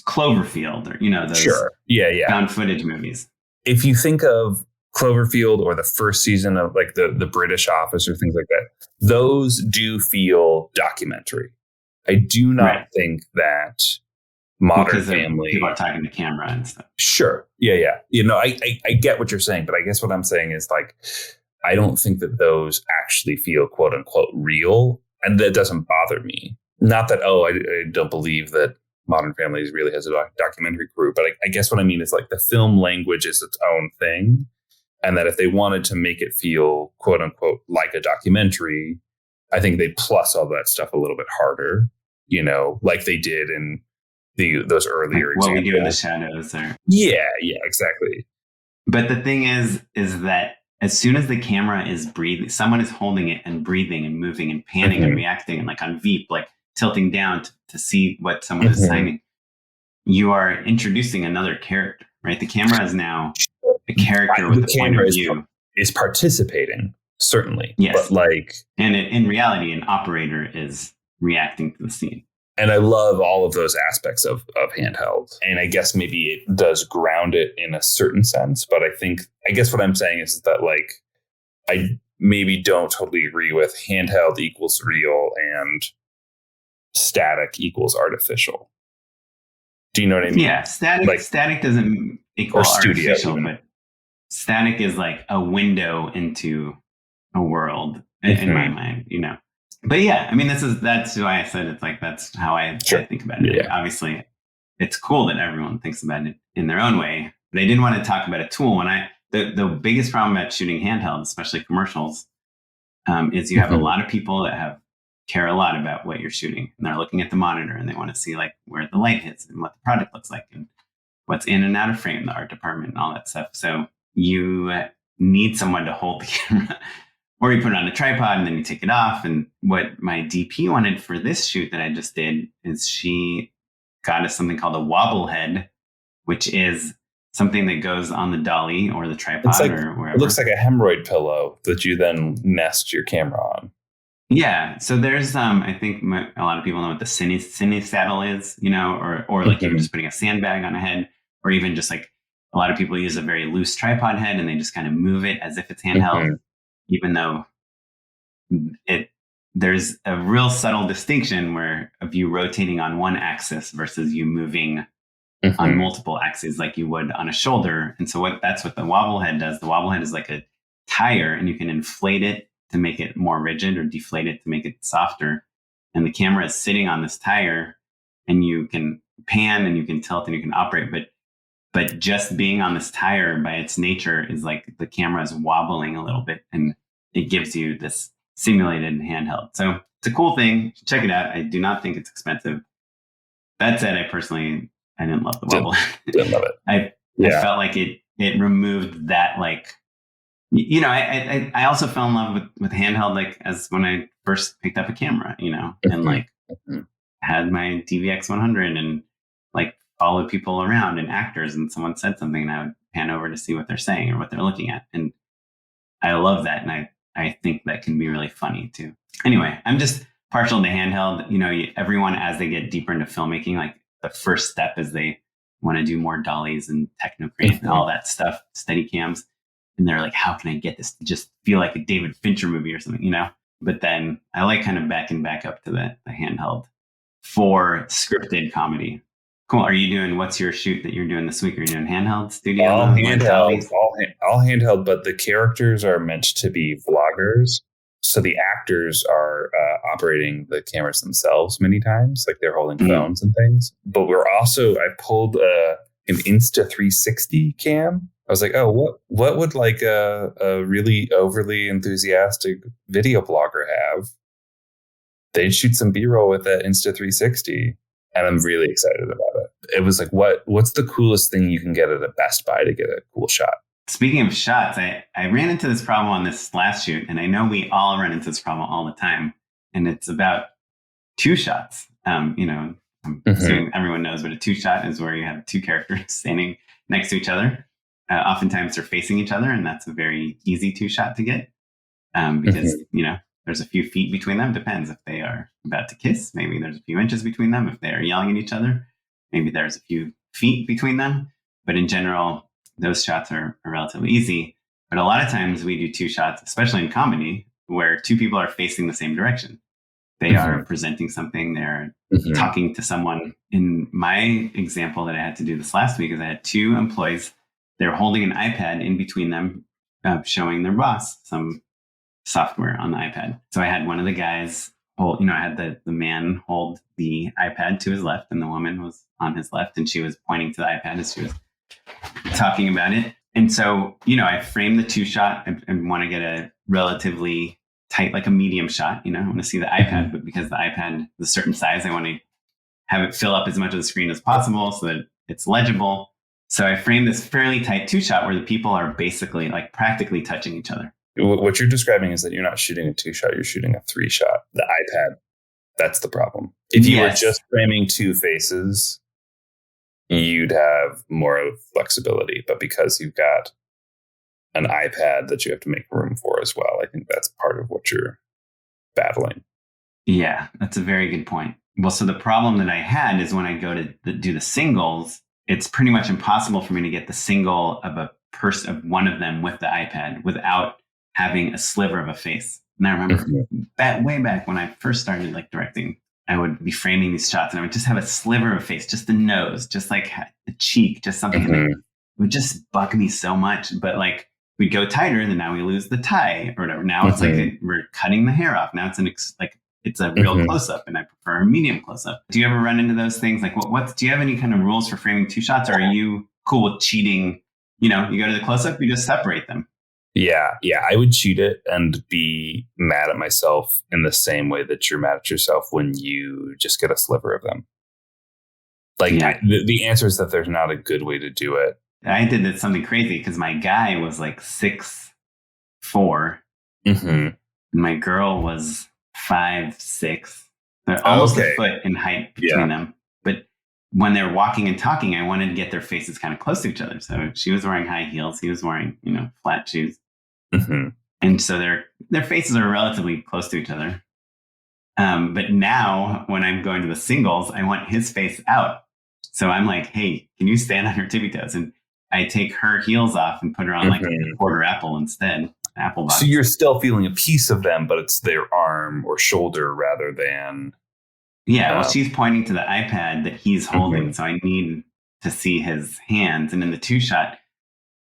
Cloverfield or those found footage movies.
If you think of Cloverfield or the first season of like the British Office or things like that, those do feel documentary. I do not think that Modern Family,
people are talking to camera and stuff.
Sure. Yeah. I get what you're saying, but I guess what I'm saying is like, I don't think that those actually feel quote unquote real. And that doesn't bother me. Not that, I don't believe that Modern Family really has a documentary crew, but I guess what I mean is like the film language is its own thing. And that if they wanted to make it feel quote unquote like a documentary, I think they'd plus all that stuff a little bit harder, like they did in those earlier examples.
What we do in the shadows.
Yeah, exactly.
But the thing is that as soon as the camera is breathing, someone is holding it and breathing and moving and panning and reacting and like on Veep, like tilting down to see what someone is signing, you are introducing another character, right? The camera is now a character with a point of view.
Is participating, certainly.
Yes.
But
and in reality, an operator is reacting to the scene.
And I love all of those aspects of handheld. And I guess maybe it does ground it in a certain sense. But I guess what I'm saying is that like, I maybe don't totally agree with handheld equals real and static equals artificial. Do you know what I mean?
Yeah. Static doesn't equal artificial, but static is like a window into a world in my mind, But yeah, I mean, that's why I said it's like, that's how I think about it.
Yeah.
Obviously, it's cool that everyone thinks about it in their own way. But I didn't want to talk about a tool. The biggest problem about shooting handheld, especially commercials, is you have a lot of people that care a lot about what you're shooting. And they're looking at the monitor and they want to see like where the light hits and what the product looks like and what's in and out of frame, the art department and all that stuff. So you need someone to hold the camera. Or you put it on a tripod and then you take it off. And what my DP wanted for this shoot that I just did is she got us something called a wobble head, which is something that goes on the dolly or the tripod or wherever.
It looks like a hemorrhoid pillow that you then nest your camera on.
Yeah. So there's, I think a lot of people know what the cine saddle is, or like even just putting a sandbag on a head, or even just like a lot of people use a very loose tripod head and they just kind of move it as if it's handheld, even though there's a real subtle distinction where of you rotating on one axis versus you moving on multiple axes like you would on a shoulder. And so that's what the wobble head does. The wobble head is like a tire, and you can inflate it to make it more rigid or deflate it to make it softer. And the camera is sitting on this tire, and you can pan and you can tilt and you can operate. But just being on this tire by its nature is like the camera is wobbling a little bit, and it gives you this simulated handheld. So it's a cool thing. Check it out. I do not think it's expensive. That said, I didn't love the wobble.
Didn't love it.
I felt like it removed that, like, I also fell in love with handheld, like as when I first picked up a camera, and like had my DVX 100 and like followed people around and actors, and someone said something and I would pan over to see what they're saying or what they're looking at. And I love that. And I think that can be really funny too. Anyway, I'm just partial to handheld. Everyone, as they get deeper into filmmaking, like the first step is they want to do more dollies and Technocrane and all that stuff, steady cams. And they're like, how can I get this to just feel like a David Fincher movie or something, But then I like kind of backing back up to the handheld for scripted comedy. Cool. What's your shoot that you're doing this week? Are you doing handheld studio?
All handheld, but the characters are meant to be vloggers. So the actors are operating the cameras themselves many times, like they're holding phones and things. But I pulled an Insta360 cam. I was like, oh, what would like a really overly enthusiastic video blogger have? They'd shoot some B-roll with that Insta360. And I'm really excited about it. It was like, what's the coolest thing you can get at a Best Buy to get a cool shot?
Speaking of shots, I ran into this problem on this last shoot, and I know we all run into this problem all the time. And it's about two shots. I'm assuming everyone knows what a two shot is, where you have two characters standing next to each other. Oftentimes they're facing each other, and that's a very easy two shot to get because, there's a few feet between them. Depends if they are about to kiss. Maybe there's a few inches between them. If they are yelling at each other, maybe there's a few feet between them. But in general, those shots are relatively easy. But a lot of times we do two shots, especially in comedy, where two people are facing the same direction. They are presenting something. They're talking to someone. In my example that I had to do this last week is I had two employees. They're holding an iPad in between them, showing their boss some software on the iPad. So I had one of the guys hold, I had the man hold the iPad to his left, and the woman was on his left, and she was pointing to the iPad as she was talking about it. And so, I framed the two shot and want to get a relatively tight, like a medium shot, I want to see the iPad, but because the iPad is a certain size, I want to have it fill up as much of the screen as possible so that it's legible. So I framed this fairly tight two shot where the people are basically like practically touching each other.
What you're describing is that you're not shooting a two shot, you're shooting a three shot. The iPad, that's the problem. If you were just framing two faces, you'd have more flexibility. But because you've got an iPad that you have to make room for as well, I think that's part of what you're battling.
Yeah, that's a very good point. Well, so the problem that I had is when I go to do the singles, it's pretty much impossible for me to get the single of of one of them with the iPad without having a sliver of a face. And I remember way back when I first started like directing, I would be framing these shots and I would just have a sliver of face, just the nose, just like the cheek, just something. And it would just bug me so much. But like we'd go tighter, and then now we lose the tie or whatever. Now it's like we're cutting the hair off. Now it's it's a real close up, and I prefer a medium close up. Do you ever run into those things? Like do you have any kind of rules for framing two shots, or are you cool with cheating? You go to the close up, you just separate them.
Yeah, I would cheat it and be mad at myself in the same way that you're mad at yourself when you just get a sliver of them. Like the answer is that there's not a good way to do it.
I did something crazy because my guy was like 6'4", and my girl was 5'6". They're almost a foot in height between them. But when they're walking and talking, I wanted to get their faces kind of close to each other. So she was wearing high heels. He was wearing, flat shoes. And so their faces are relatively close to each other. But now when I'm going to the singles, I want his face out. So I'm like, hey, can you stand on your tippy toes? And I take her heels off and put her on like a quarter apple instead. Apple box.
So you're still feeling a piece of them, but it's their arm or shoulder rather than.
Yeah, well, she's pointing to the iPad that he's holding. So I need to see his hands. And in the 2-shot,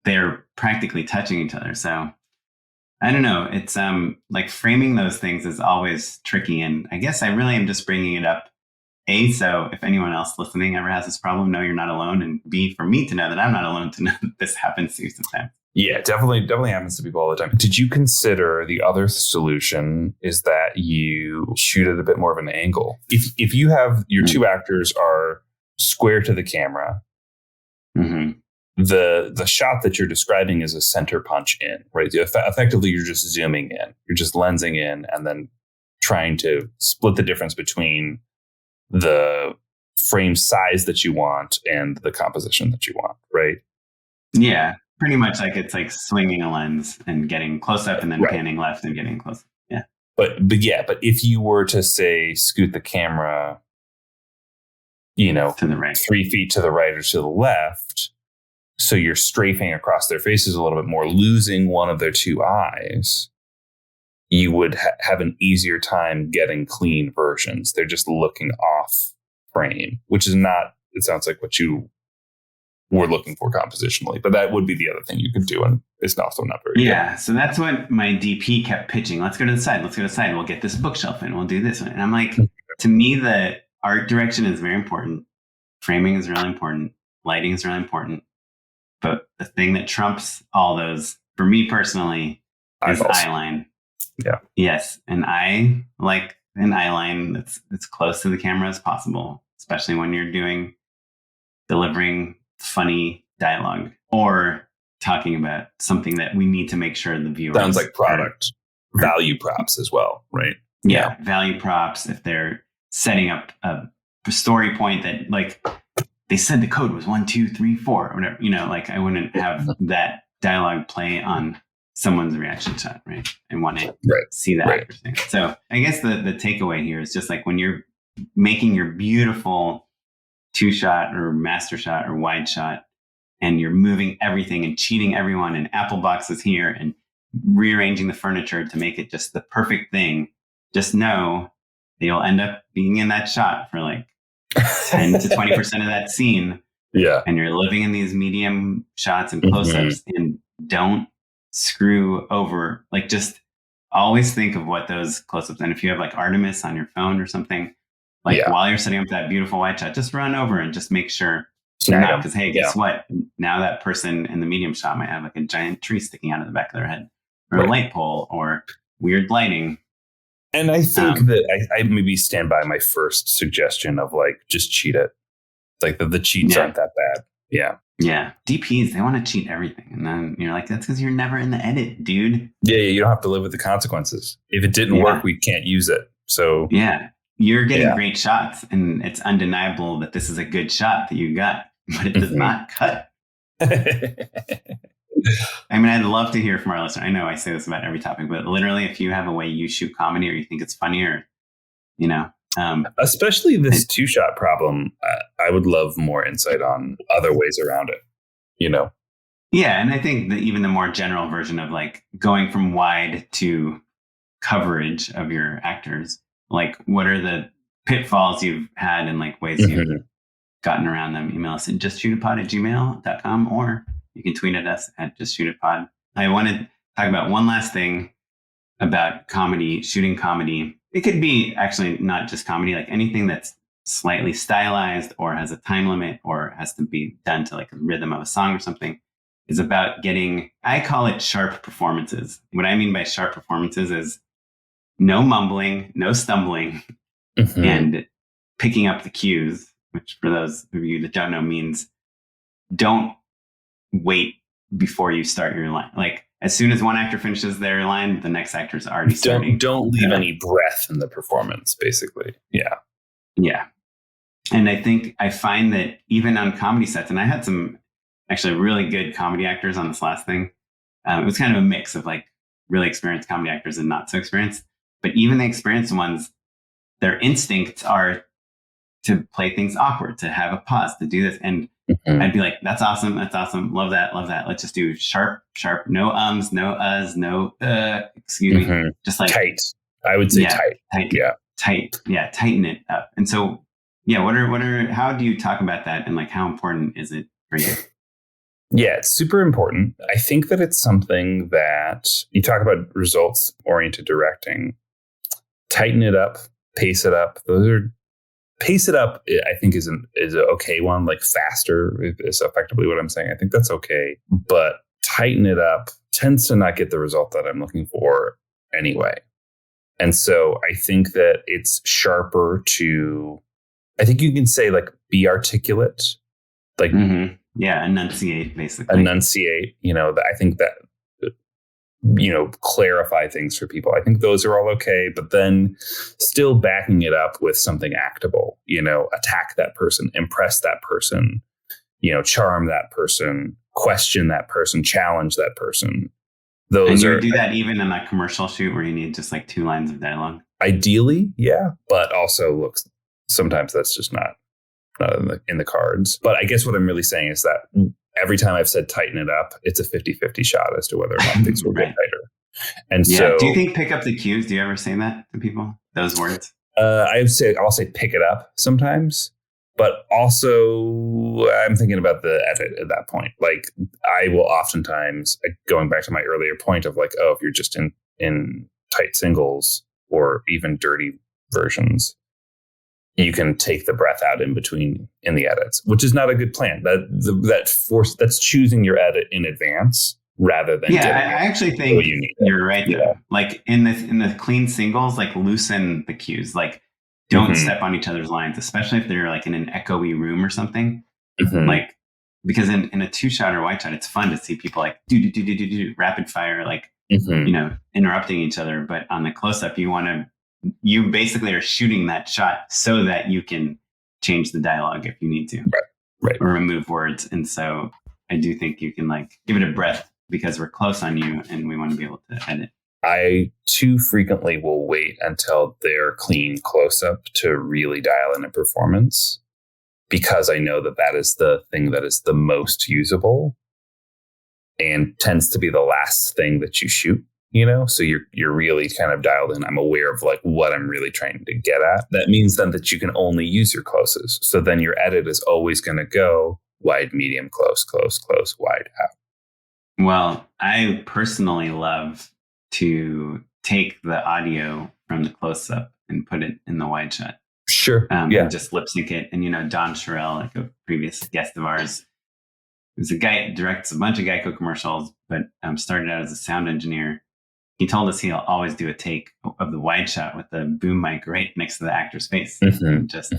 they're practically touching each other. So I don't know. It's like framing those things is always tricky. And I guess I really am just bringing it up. A, so if anyone else listening ever has this problem, know you're not alone. And B, for me to know that I'm not alone, to know that this happens to you sometimes.
Yeah, definitely happens to people all the time. Did you consider the other solution is that you shoot at a bit more of an angle? If you have your two actors are square to the camera, the shot that you're describing is a center punch in, right? Effectively, you're just zooming in. You're just lensing in and then trying to split the difference between the frame size that you want and the composition that you want, right?
Yeah, pretty much like it's like swinging a lens and getting close up and then panning left and getting close. Yeah. But
if you were to say scoot the camera, to the right, 3 feet to the right or to the left, so you're strafing across their faces a little bit more, losing one of their two eyes, you would have an easier time getting clean versions. They're just looking off frame, which is not, it sounds like what you were looking for compositionally, but that would be the other thing you could do. And it's also not very good.
So that's what my DP kept pitching. Let's go to the side. We'll get this bookshelf in. We'll do this one. And I'm like, to me, the art direction is very important. Framing is really important. Lighting is really important. But the thing that trumps all those, for me personally, is eyeline.
Yeah.
Yes. And I like an eyeline that's as close to the camera as possible, especially when you're delivering funny dialogue or talking about something that we need to make sure the viewer
sounds like product value props as well, right?
Yeah. Value props. If they're setting up a story point that like they said the code was 1, 2, 3, 4 or whatever, like I wouldn't have that dialogue play on someone's reaction shot, right? And want to see that actor thing. So I guess the takeaway here is just like when you're making your beautiful 2-shot or master shot or wide shot, and you're moving everything and cheating everyone and apple boxes here and rearranging the furniture to make it just the perfect thing, just know that you'll end up being in that shot for like 10 to 20% of that scene.
Yeah.
And you're living in these medium shots and close-ups and don't screw over, like just always think of what those close-ups, and if you have like Artemis on your phone or something, like while you're setting up that beautiful wide shot, just run over and just make sure, because hey, guess what? Now that person in the medium shot might have like a giant tree sticking out of the back of their head or a light pole or weird lighting.
And I think that I maybe stand by my first suggestion of like, just cheat it. Like the cheats aren't that bad. Yeah.
Yeah. DPs, they want to cheat everything. And then you're like, that's because you're never in the edit, dude.
Yeah. You don't have to live with the consequences. If it didn't work, we can't use it. So
yeah, you're getting great shots and it's undeniable that this is a good shot that you got, but it does not cut. I mean, I'd love to hear from our listener. I know I say this about every topic, but literally if you have a way you shoot comedy or you think it's funnier,
especially this 2-shot problem, I would love more insight on other ways around it,
Yeah. And I think that even the more general version of like going from wide to coverage of your actors, like what are the pitfalls you've had and like ways you've gotten around them? Email us at justshootitpod@gmail.com, or you can tweet at us at justshootitpod. I want to talk about one last thing about comedy, shooting comedy. It could be actually not just comedy, like anything that's slightly stylized or has a time limit or has to be done to like a rhythm of a song or something, is about getting, I call it sharp performances. What I mean by sharp performances is no mumbling, no stumbling, and picking up the cues, which for those of you that don't know means don't wait before you start your line. Like as soon as one actor finishes their line, the next actor's already starting.
Don't leave any breath in the performance, basically. Yeah.
Yeah. And I find that even on comedy sets, and I had some actually really good comedy actors on this last thing. It was kind of a mix of like really experienced comedy actors and not so experienced. But even the experienced ones, their instincts are to play things awkward, to have a pause, to do this. And I'd be like, that's awesome. That's awesome. Love that. Love that. Let's just do sharp, no ums, no uhs, no, excuse me. Just like
tight. I would say tight. Yeah.
Tight. Yeah. Tighten it up. And so, yeah, how do you talk about that? And like, how important is it for you?
Yeah, it's super important. I think that it's something that you talk about results oriented directing. Tighten it up, pace it up. Pace it up, I think, is an okay one. Like faster is effectively what I'm saying. I think that's okay. But tighten it up tends to not get the result that I'm looking for anyway. And so I think that it's sharper to, I think you can say like be articulate. Like,
yeah, enunciate, basically.
Enunciate, I think that, clarify things for people. I think those are all okay, but then still backing it up with something actable, attack that person, impress that person, charm that person, question that person, challenge that person.
And you would do that even in a commercial shoot where you need just like 2 lines of dialogue?
Ideally, yeah. But also, sometimes that's just not in the cards. But I guess what I'm really saying is that every time I've said tighten it up, it's a 50-50 shot as to whether or not things will get tighter. And so,
do you think pick up the cues? Do you ever say that to people? Those words?
I'll say pick it up sometimes, but also I'm thinking about the edit at that point. Like I will oftentimes, going back to my earlier point of like, if you're just in tight singles or even dirty versions, you can take the breath out in between in the edits, which is not a good plan. That's choosing your edit in advance rather than.
Yeah, I actually think you're right. Yeah. Like in the clean singles, like loosen the cues, like don't step on each other's lines, especially if they're like in an echoey room or something. Like because in a 2-shot or wide shot, it's fun to see people like do rapid fire, like interrupting each other. But on the close up, you basically are shooting that shot so that you can change the dialogue if you need to,
right,
or remove words. And so I do think you can like give it a breath because we're close on you and we want to be able to edit.
I too frequently will wait until they're clean close up to really dial in a performance because I know that is the thing that is the most usable and tends to be the last thing that you shoot. So you're really kind of dialed in. I'm aware of like what I'm really trying to get at. That means then that you can only use your closes. So then your edit is always going to go wide, medium, close, wide, out.
Well, I personally love to take the audio from the close up and put it in the wide shot.
Sure.
And just lip sync it. And, Don Sherrill, like a previous guest of ours, was a guy, directs a bunch of Geico commercials, but started out as a sound engineer. He told us he'll always do a take of the wide shot with the boom mic right next to the actor's face. And just,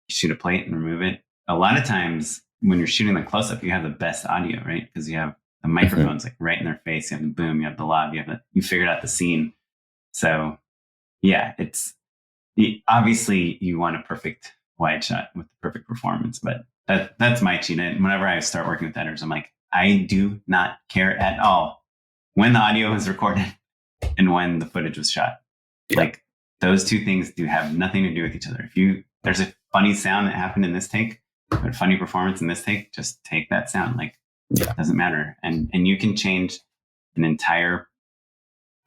shoot a plate and remove it. A lot of times when you're shooting the close-up, you have the best audio, right? Because you have the microphones like right in their face. You have the boom, you have the lob, you figured out the scene. So yeah, obviously you want a perfect wide shot with the perfect performance, but that's my cheat. And whenever I start working with editors, I'm like, I do not care at all when the audio was recorded and when the footage was shot. Yeah. Like those two things do have nothing to do with each other. There's a funny sound that happened in this take, but a funny performance in this take, just take that sound. Like it doesn't matter. And you can change an entire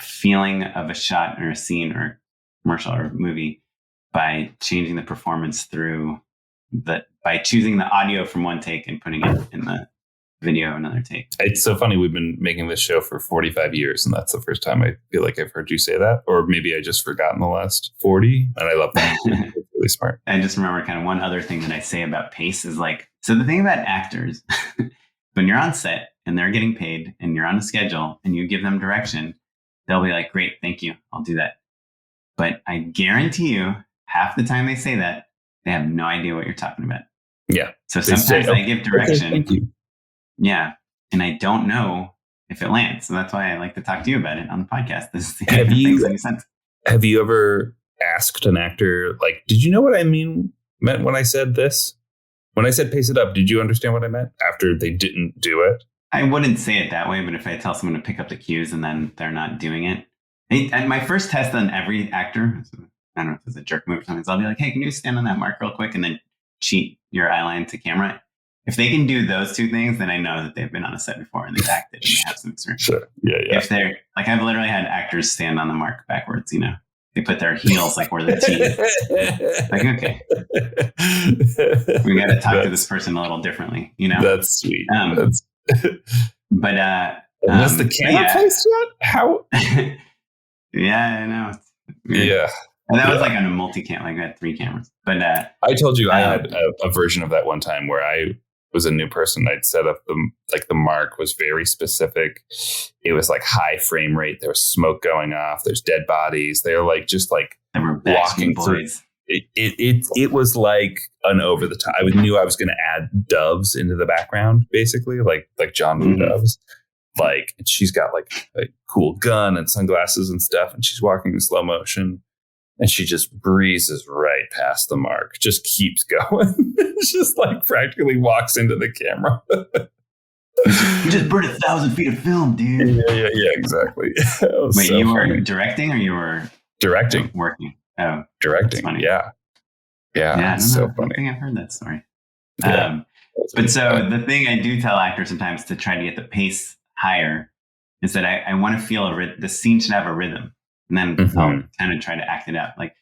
feeling of a shot or a scene or commercial or movie by changing the performance by choosing the audio from one take and putting it in the video another take.
It's so funny. We've been making this show for 45 years, and that's the first time I feel like I've heard you say that. Or maybe I just forgot in the last 40, and I love that. It's really smart.
I just remember kind of one other thing that I say about pace is like, so the thing about actors, when you're on set and they're getting paid and you're on a schedule and you give them direction, they'll be like, great, thank you, I'll do that. But I guarantee you, half the time they say that, they have no idea what you're talking about.
Yeah.
So sometimes I give direction.
Okay, thank you.
Yeah. And I don't know if it lands. So that's why I like to talk to you about it on the podcast.
Have you ever asked an actor, like, did you know what I meant when I said this? When I said pace it up, did you understand what I meant after they didn't do it?
I wouldn't say it that way, but if I tell someone to pick up the cues and then they're not doing it. And my first test on every actor, I don't know if it's a jerk move or something. So I'll be like, hey, can you stand on that mark real quick and then cheat your eye line to camera? If they can do those two things, then I know that they've been on a set before and they've acted and they have some experience.
Sure. Yeah.
If they're like, I've literally had actors stand on the mark backwards, they put their heels like where the teeth. Like, okay, we got to talk to this person a little differently,
That's sweet.
But
was the camera placed yet? How?
Yeah, I know.
Yeah.
And that was like on a multi-cam, like I had 3 cameras. But
I told you I had a version of that one time where I was a new person. I'd set up the mark was very specific. It was like high frame rate. There was smoke going off. There's dead bodies. They're like just like walking through. It was like an over the top. I knew I was going to add doves into the background, basically, like John Woo doves. Like, and she's got like a cool gun and sunglasses and stuff, and she's walking in slow motion, and she just breezes right past the mark, just keeps going. It's just like practically walks into the camera.
You just burned 1,000 feet of film, dude.
Yeah, exactly.
Wait, so you were directing or you were
directing?
Working. Oh,
directing. Funny. Yeah. So funny.
I think I've heard that story. Yeah, but so the thing I do tell actors sometimes to try to get the pace higher is that I want to feel the scene should have a rhythm, and then I'll kind of try to act it out. Like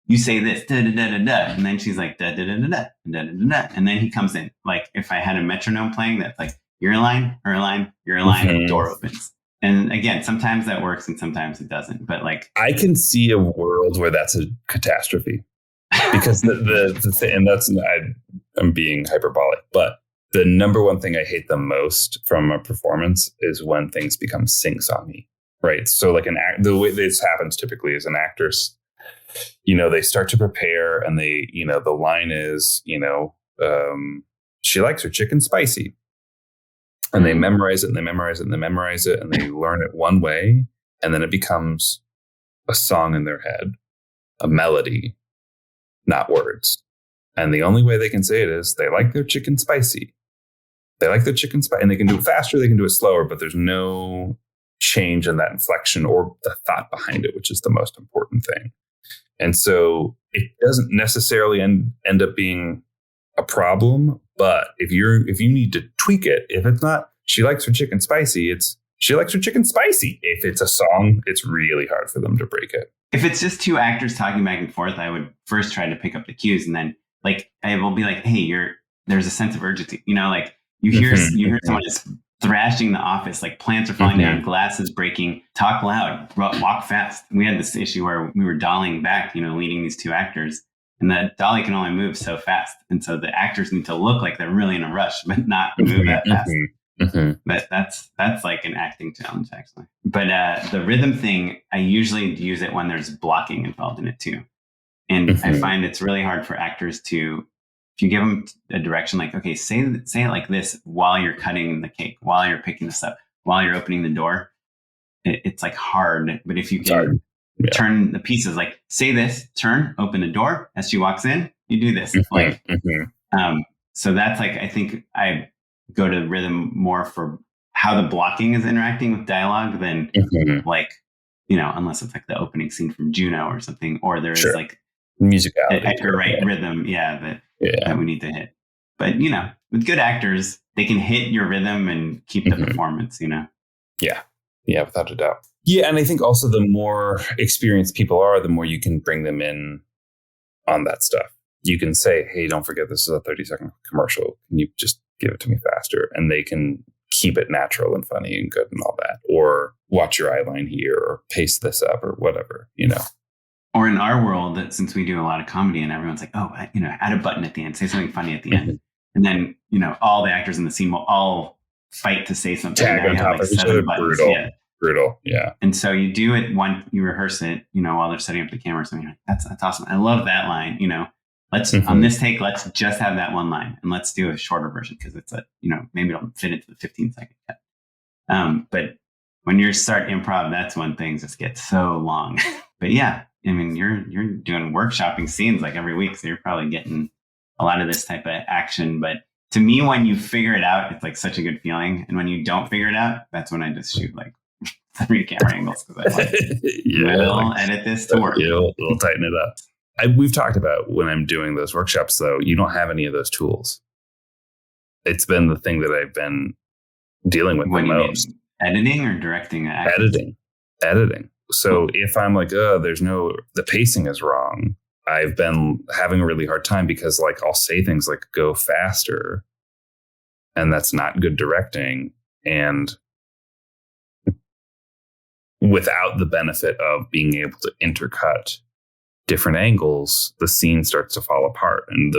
you say this, da da da da da, and then she's like da da da da da da da da, and then he comes in. Like if I had a metronome playing, that's like your line, her line, your line, and the door opens. And again, sometimes that works and sometimes it doesn't. But like
I can see a world where that's a catastrophe because the thing, and that's I'm being hyperbolic, but the number one thing I hate the most from a performance is when things become sing-songy, right? So like the way this happens typically is an actress, they start to prepare and they, the line is, she likes her chicken spicy. And they memorize it and they memorize it and they memorize it and they learn it one way. And then it becomes a song in their head, a melody, not words. And the only way they can say it is they like their chicken spicy. They like their chicken spicy. And they can do it faster, they can do it slower, but there's no change in that inflection or the thought behind it, which is the most important thing. And so it doesn't necessarily end up being a problem, but if you need to tweak it, if it's not she likes her chicken spicy, it's she likes her chicken spicy. If it's a song, it's really hard for them to break it.
If it's just 2 actors talking back and forth, I would first try to pick up the cues, and then like I will be like, hey, there's a sense of urgency. Like you hear someone just thrashing the office, like plants are falling down, glasses breaking, talk loud, walk fast. We had this issue where we were dollying back, leading these 2 actors. And the dolly can only move so fast. And so the actors need to look like they're really in a rush, but not move that fast. But that's like an acting challenge, actually. But the rhythm thing, I usually use it when there's blocking involved in it too. And I find it's really hard for actors to, if you give them a direction, like, okay, say it like this while you're cutting the cake, while you're picking this up, while you're opening the door, it's like hard. But if you can turn the pieces, like say this, turn, open the door as she walks in, you do this. So that's like, I think I go to rhythm more for how the blocking is interacting with dialogue than like, unless it's like the opening scene from Juno or something, or there is like
musicality,
Edgar Wright rhythm. That we need to hit. But, with good actors, they can hit your rhythm and keep the performance,
Yeah, without a doubt. Yeah, and I think also the more experienced people are, the more you can bring them in on that stuff. You can say, hey, don't forget this is a 30-second commercial. Can you just give it to me faster? And they can keep it natural and funny and good and all that. Or watch your eye line here or pace this up or whatever,
Or in our world, that since we do a lot of comedy and everyone's like, oh, add a button at the end, say something funny at the end. And then, all the actors in the scene will all fight to say something.
Tag on top of each other. Brutal. Yeah.
And so you do it you rehearse it, while they're setting up the camera or something. Like, that's awesome. I love that line. Let's on this take, let's just have that one line and let's do a shorter version because it's maybe it'll fit into the 15-second cut. But when you start improv, that's when things just get so long. But yeah, I mean, you're doing workshopping scenes like every week, so you're probably getting a lot of this type of action. But to me, when you figure it out, it's like such a good feeling. And when you don't figure it out, that's when I just shoot like 3 camera angles because I like, we'll edit this to work.
We'll tighten it up. We've talked about when I'm doing those workshops, though, you don't have any of those tools. It's been the thing that I've been dealing with
when
the
you
most.
mean editing or directing?
Editing. So if I'm like, the pacing is wrong, I've been having a really hard time because like I'll say things like go faster, and that's not good directing. And without the benefit of being able to intercut different angles, the scene starts to fall apart. And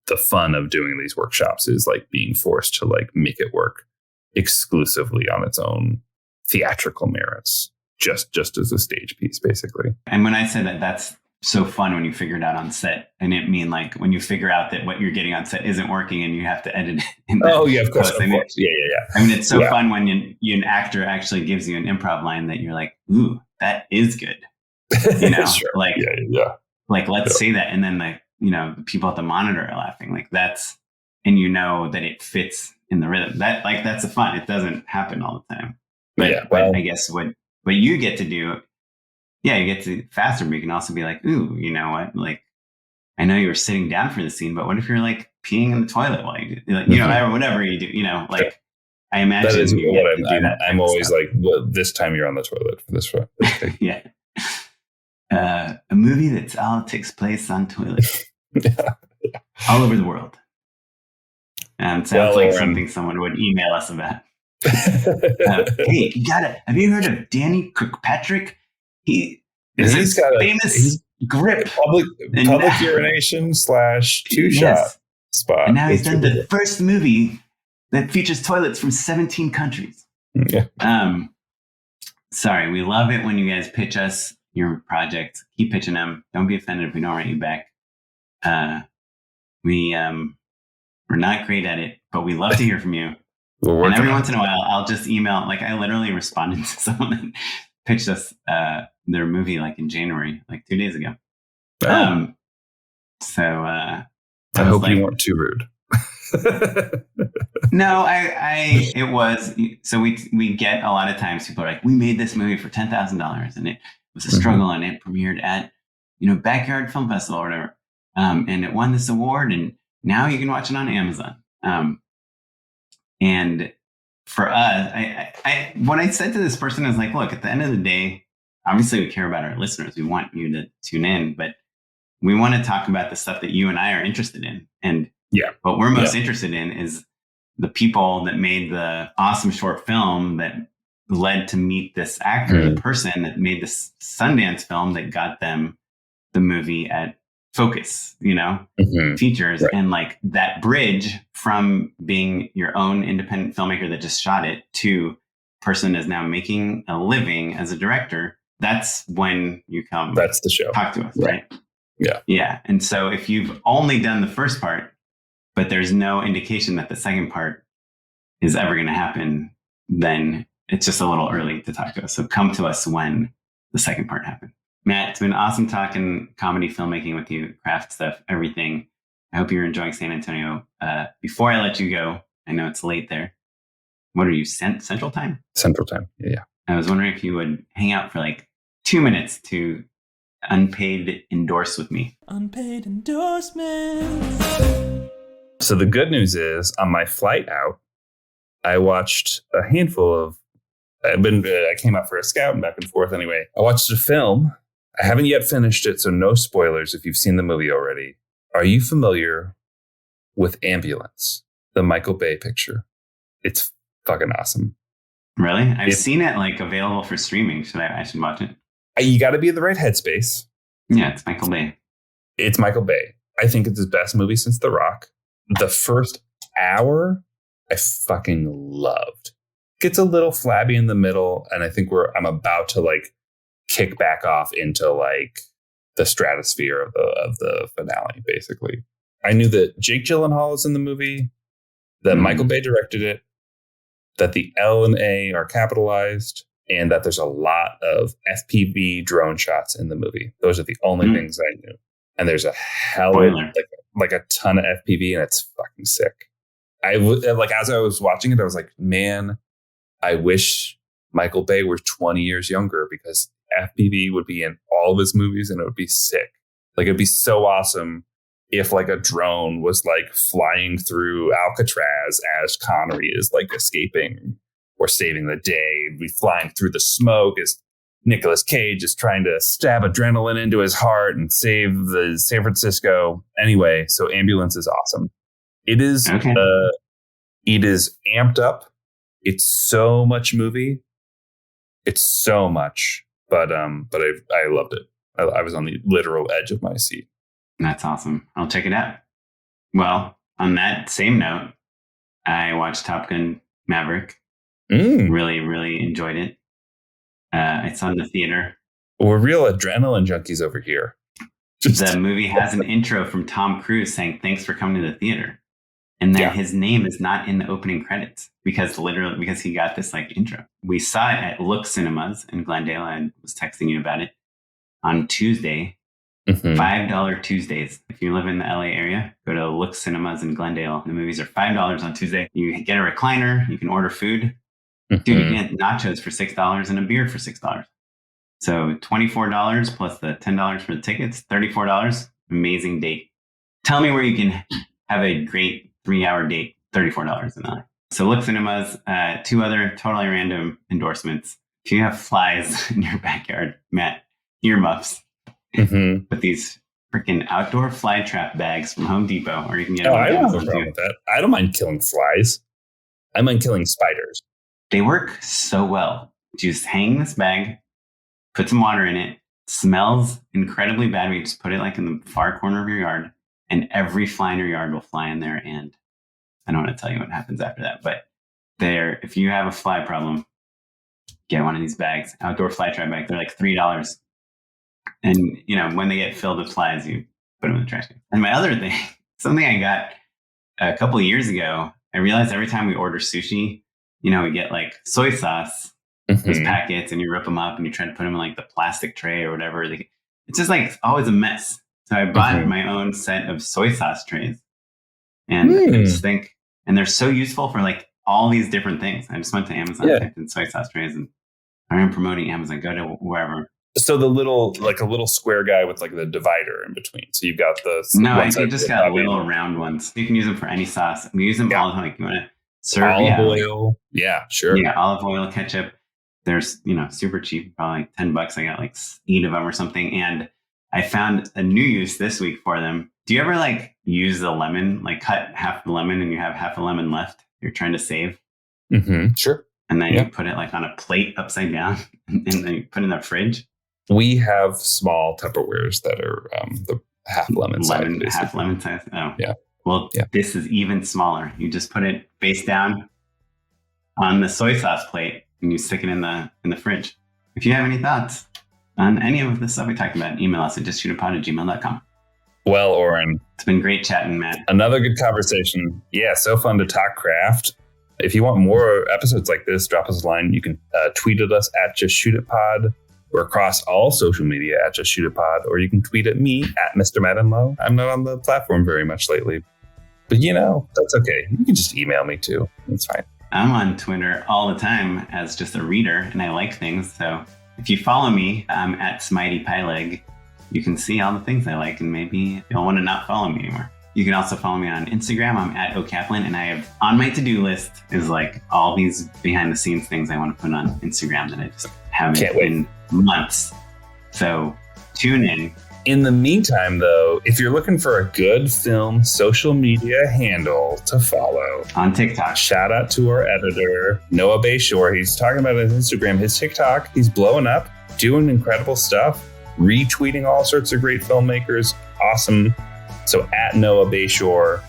the fun of doing these workshops is like being forced to like make it work exclusively on its own theatrical merits, just as a stage piece, basically.
And when I said that, that's so fun when you figure it out on set. And it mean like when you figure out that what you're getting on set isn't working and you have to edit it.
Oh yeah, of course. Yeah.
I mean, it's so fun when an actor actually gives you an improv line that you're like, ooh, that is good. You know,
sure.
like, like, let's say that. And then like, the people at the monitor are laughing like that's, and that it fits in the rhythm. That like, that's the fun. It doesn't happen all the time. But I guess what you get to do, you get to faster, but you can also be like, ooh, you know what? Like, I know you were sitting down for the scene, but what if you're like peeing in the toilet while you do, like, or whatever you do, like, I imagine
that is
what
I'm always like, well, this time you're on the toilet for this one.
Yeah. A movie that's all takes place on toilets all over the world. And sounds like something someone would email us about. Hey, have you heard of Danny Kirkpatrick? He's got famous grip.
Public urination / two-shot spot.
And now he's done the first movie that features toilets from 17 countries.
Yeah.
Sorry, we love it when you guys pitch us your projects. Keep pitching them. Don't be offended if we don't write you back. We're not great at it, but we love to hear from you. And every once in a while, I'll just email. Like I literally responded to someone that pitched us their movie like in January, like 2 days ago. I
hope you weren't too rude.
No, it was. So we get a lot of times people are like, we made this movie for $10,000 and it was a struggle and it premiered at, Backyard Film Festival or whatever. And it won this award and now you can watch it on Amazon. And for us, I what I said to this person is like, look, at the end of the day, obviously we care about our listeners. We want you to tune in, but we want to talk about the stuff that you and I are interested in. And what we're most interested in is the people that made the awesome short film that led to meet this actor, the person that made this Sundance film that got them the movie at Focus, features. Right. And like that bridge from being your own independent filmmaker that just shot it to person is now making a living as a director. That's when you come.
That's the show.
Talk to us, right?
Yeah.
Yeah. And so if you've only done the first part, but there's no indication that the second part is ever going to happen, then it's just a little early to talk to us. So come to us when the second part happens. Matt, it's been awesome talking comedy filmmaking with you, craft stuff, everything. I hope you're enjoying San Antonio. Before I let you go, I know it's late there. What are you, Central Time?
Central Time, yeah.
I was wondering if you would hang out for like 2 minutes to unpaid endorse with me. Unpaid endorsements.
So the good news is, on my flight out, I watched a handful of. I came out for a scout and back and forth. Anyway, I watched a film. I haven't yet finished it, so no spoilers if you've seen the movie already. Are you familiar with Ambulance, the Michael Bay picture? It's fucking awesome.
Really? I've seen it like available for streaming. I should watch it.
You got to be in the right headspace.
Yeah, it's Michael Bay.
It's Michael Bay. I think it's his best movie since The Rock. The first hour, I fucking loved. Gets a little flabby in the middle, and I think I'm about to like kick back off into like the stratosphere of the finale. Basically, I knew that Jake Gyllenhaal is in the movie, that Michael Bay directed it, that the L and A are capitalized, and that there's a lot of FPV drone shots in the movie. Those are the only things I knew. And there's a hell of like a ton of FPV, and it's fucking sick. As I was watching it, I was like, man, I wish Michael Bay were 20 years younger, because FPV would be in all of his movies and it would be sick. Like, it'd be so awesome if like a drone was like flying through Alcatraz as Connery is like escaping or saving the day. It'd be flying through the smoke as Nicolas Cage is trying to stab adrenaline into his heart and save the San Francisco. Anyway, so Ambulance is awesome. It is it is amped up. It's so much movie. It's so much, but I loved it. I was on the literal edge of my seat.
That's awesome. I'll check it out. Well, on that same note, I watched Top Gun Maverick. Really, really enjoyed it. It's on the theater.
We're real adrenaline junkies over here.
The movie has an intro from Tom Cruise saying, "Thanks for coming to the theater." And then his name is not in the opening credits because he got this like intro. We saw it at Look Cinemas in Glendale. I was texting you about it on Tuesday. $5 Tuesdays. If you live in the LA area, go to Look Cinemas in Glendale. The movies are $5 on Tuesday. You get a recliner. You can order food. Dude, you can get nachos for $6 and a beer for $6. So $24 plus the $10 for the tickets, $34. Amazing date. Tell me where you can have a great 3-hour date, $34 an hour. So Look Cinemas, 2 other totally random endorsements. If you have flies in your backyard, Matt, earmuffs with these freaking outdoor fly trap bags from Home Depot, or you can get
I don't have a problem with that. I don't mind killing flies. I mind killing spiders.
They work so well. You just hang this bag, put some water in it, smells incredibly bad when you just put it like in the far corner of your yard, and every fly in your yard will fly in there. And I don't want to tell you what happens after that, but if you have a fly problem, get one of these bags, outdoor fly trap bags. They're like $3. And, you know, when they get filled with flies, you put them in the trash can. And my other thing, something I got a couple of years ago, I realized every time we order sushi, you know, we get like soy sauce, those packets, and you rip them up and you try to put them in like the plastic tray or whatever. It's just like always a mess. So I bought my own set of soy sauce trays. And I just think, and they're so useful for like all these different things. I just went to Amazon, typed in soy sauce trays, and I'm promoting Amazon. Go to wherever.
So the little, like a little square guy with like the divider in between. So you've got the...
No, I just got little round ones. You can use them for any sauce. We use them all the time. Like you want to serve
olive oil. Yeah, sure.
Yeah, olive oil, ketchup. There's, you know, super cheap, probably like $10. I got like 8 of them or something. And I found a new use this week for them. Do you ever like use the lemon, like cut half the lemon and you have half a lemon left you're trying to save?
Sure.
And then you put it like on a plate upside down and then you put it in the fridge.
We have small Tupperwares that are the half lemon size.
Half lemon size. Oh,
yeah.
Well, this is even smaller. You just put it face down on the soy sauce plate and you stick it in the fridge. If you have any thoughts on any of the stuff we talked about, email us at justshootapod@gmail.com.
Well, Oren,
it's been great chatting, Matt.
Another good conversation. Yeah, so fun to talk craft. If you want more episodes like this, drop us a line. You can tweet at us at justshootitpod. We're across all social media at justshootitpod, or you can tweet at me at Mr. Maddenlow. I'm not on the platform very much lately, but you know, that's okay. You can just email me too. It's fine.
I'm on Twitter all the time as just a reader, and I like things. So if you follow me, I'm at SmiteyPyleg. You can see all the things I like, and maybe you'll want to not follow me anymore. You can also follow me on Instagram. I'm at OKaplan, and I have on my to-do list is like all these behind the scenes things I want to put on Instagram that I just haven't in months. So tune in.
In the meantime, though, if you're looking for a good film social media handle to follow
on TikTok,
shout out to our editor, Noah Bayshore. He's talking about his Instagram, his TikTok. He's blowing up, doing incredible stuff, retweeting all sorts of great filmmakers. Awesome. So at Noah Bayshore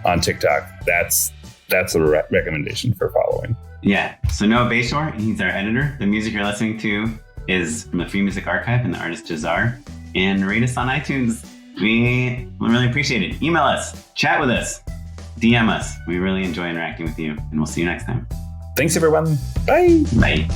on TikTok, that's a recommendation for following.
Yeah. So Noah Bayshore, he's our editor. The music you're listening to is from the Free Music Archive and the artist Jazar. And rate us on iTunes. We really appreciate it. Email us, chat with us, DM us. We really enjoy interacting with you, and we'll see you next time.
Thanks, everyone. Bye.
Bye.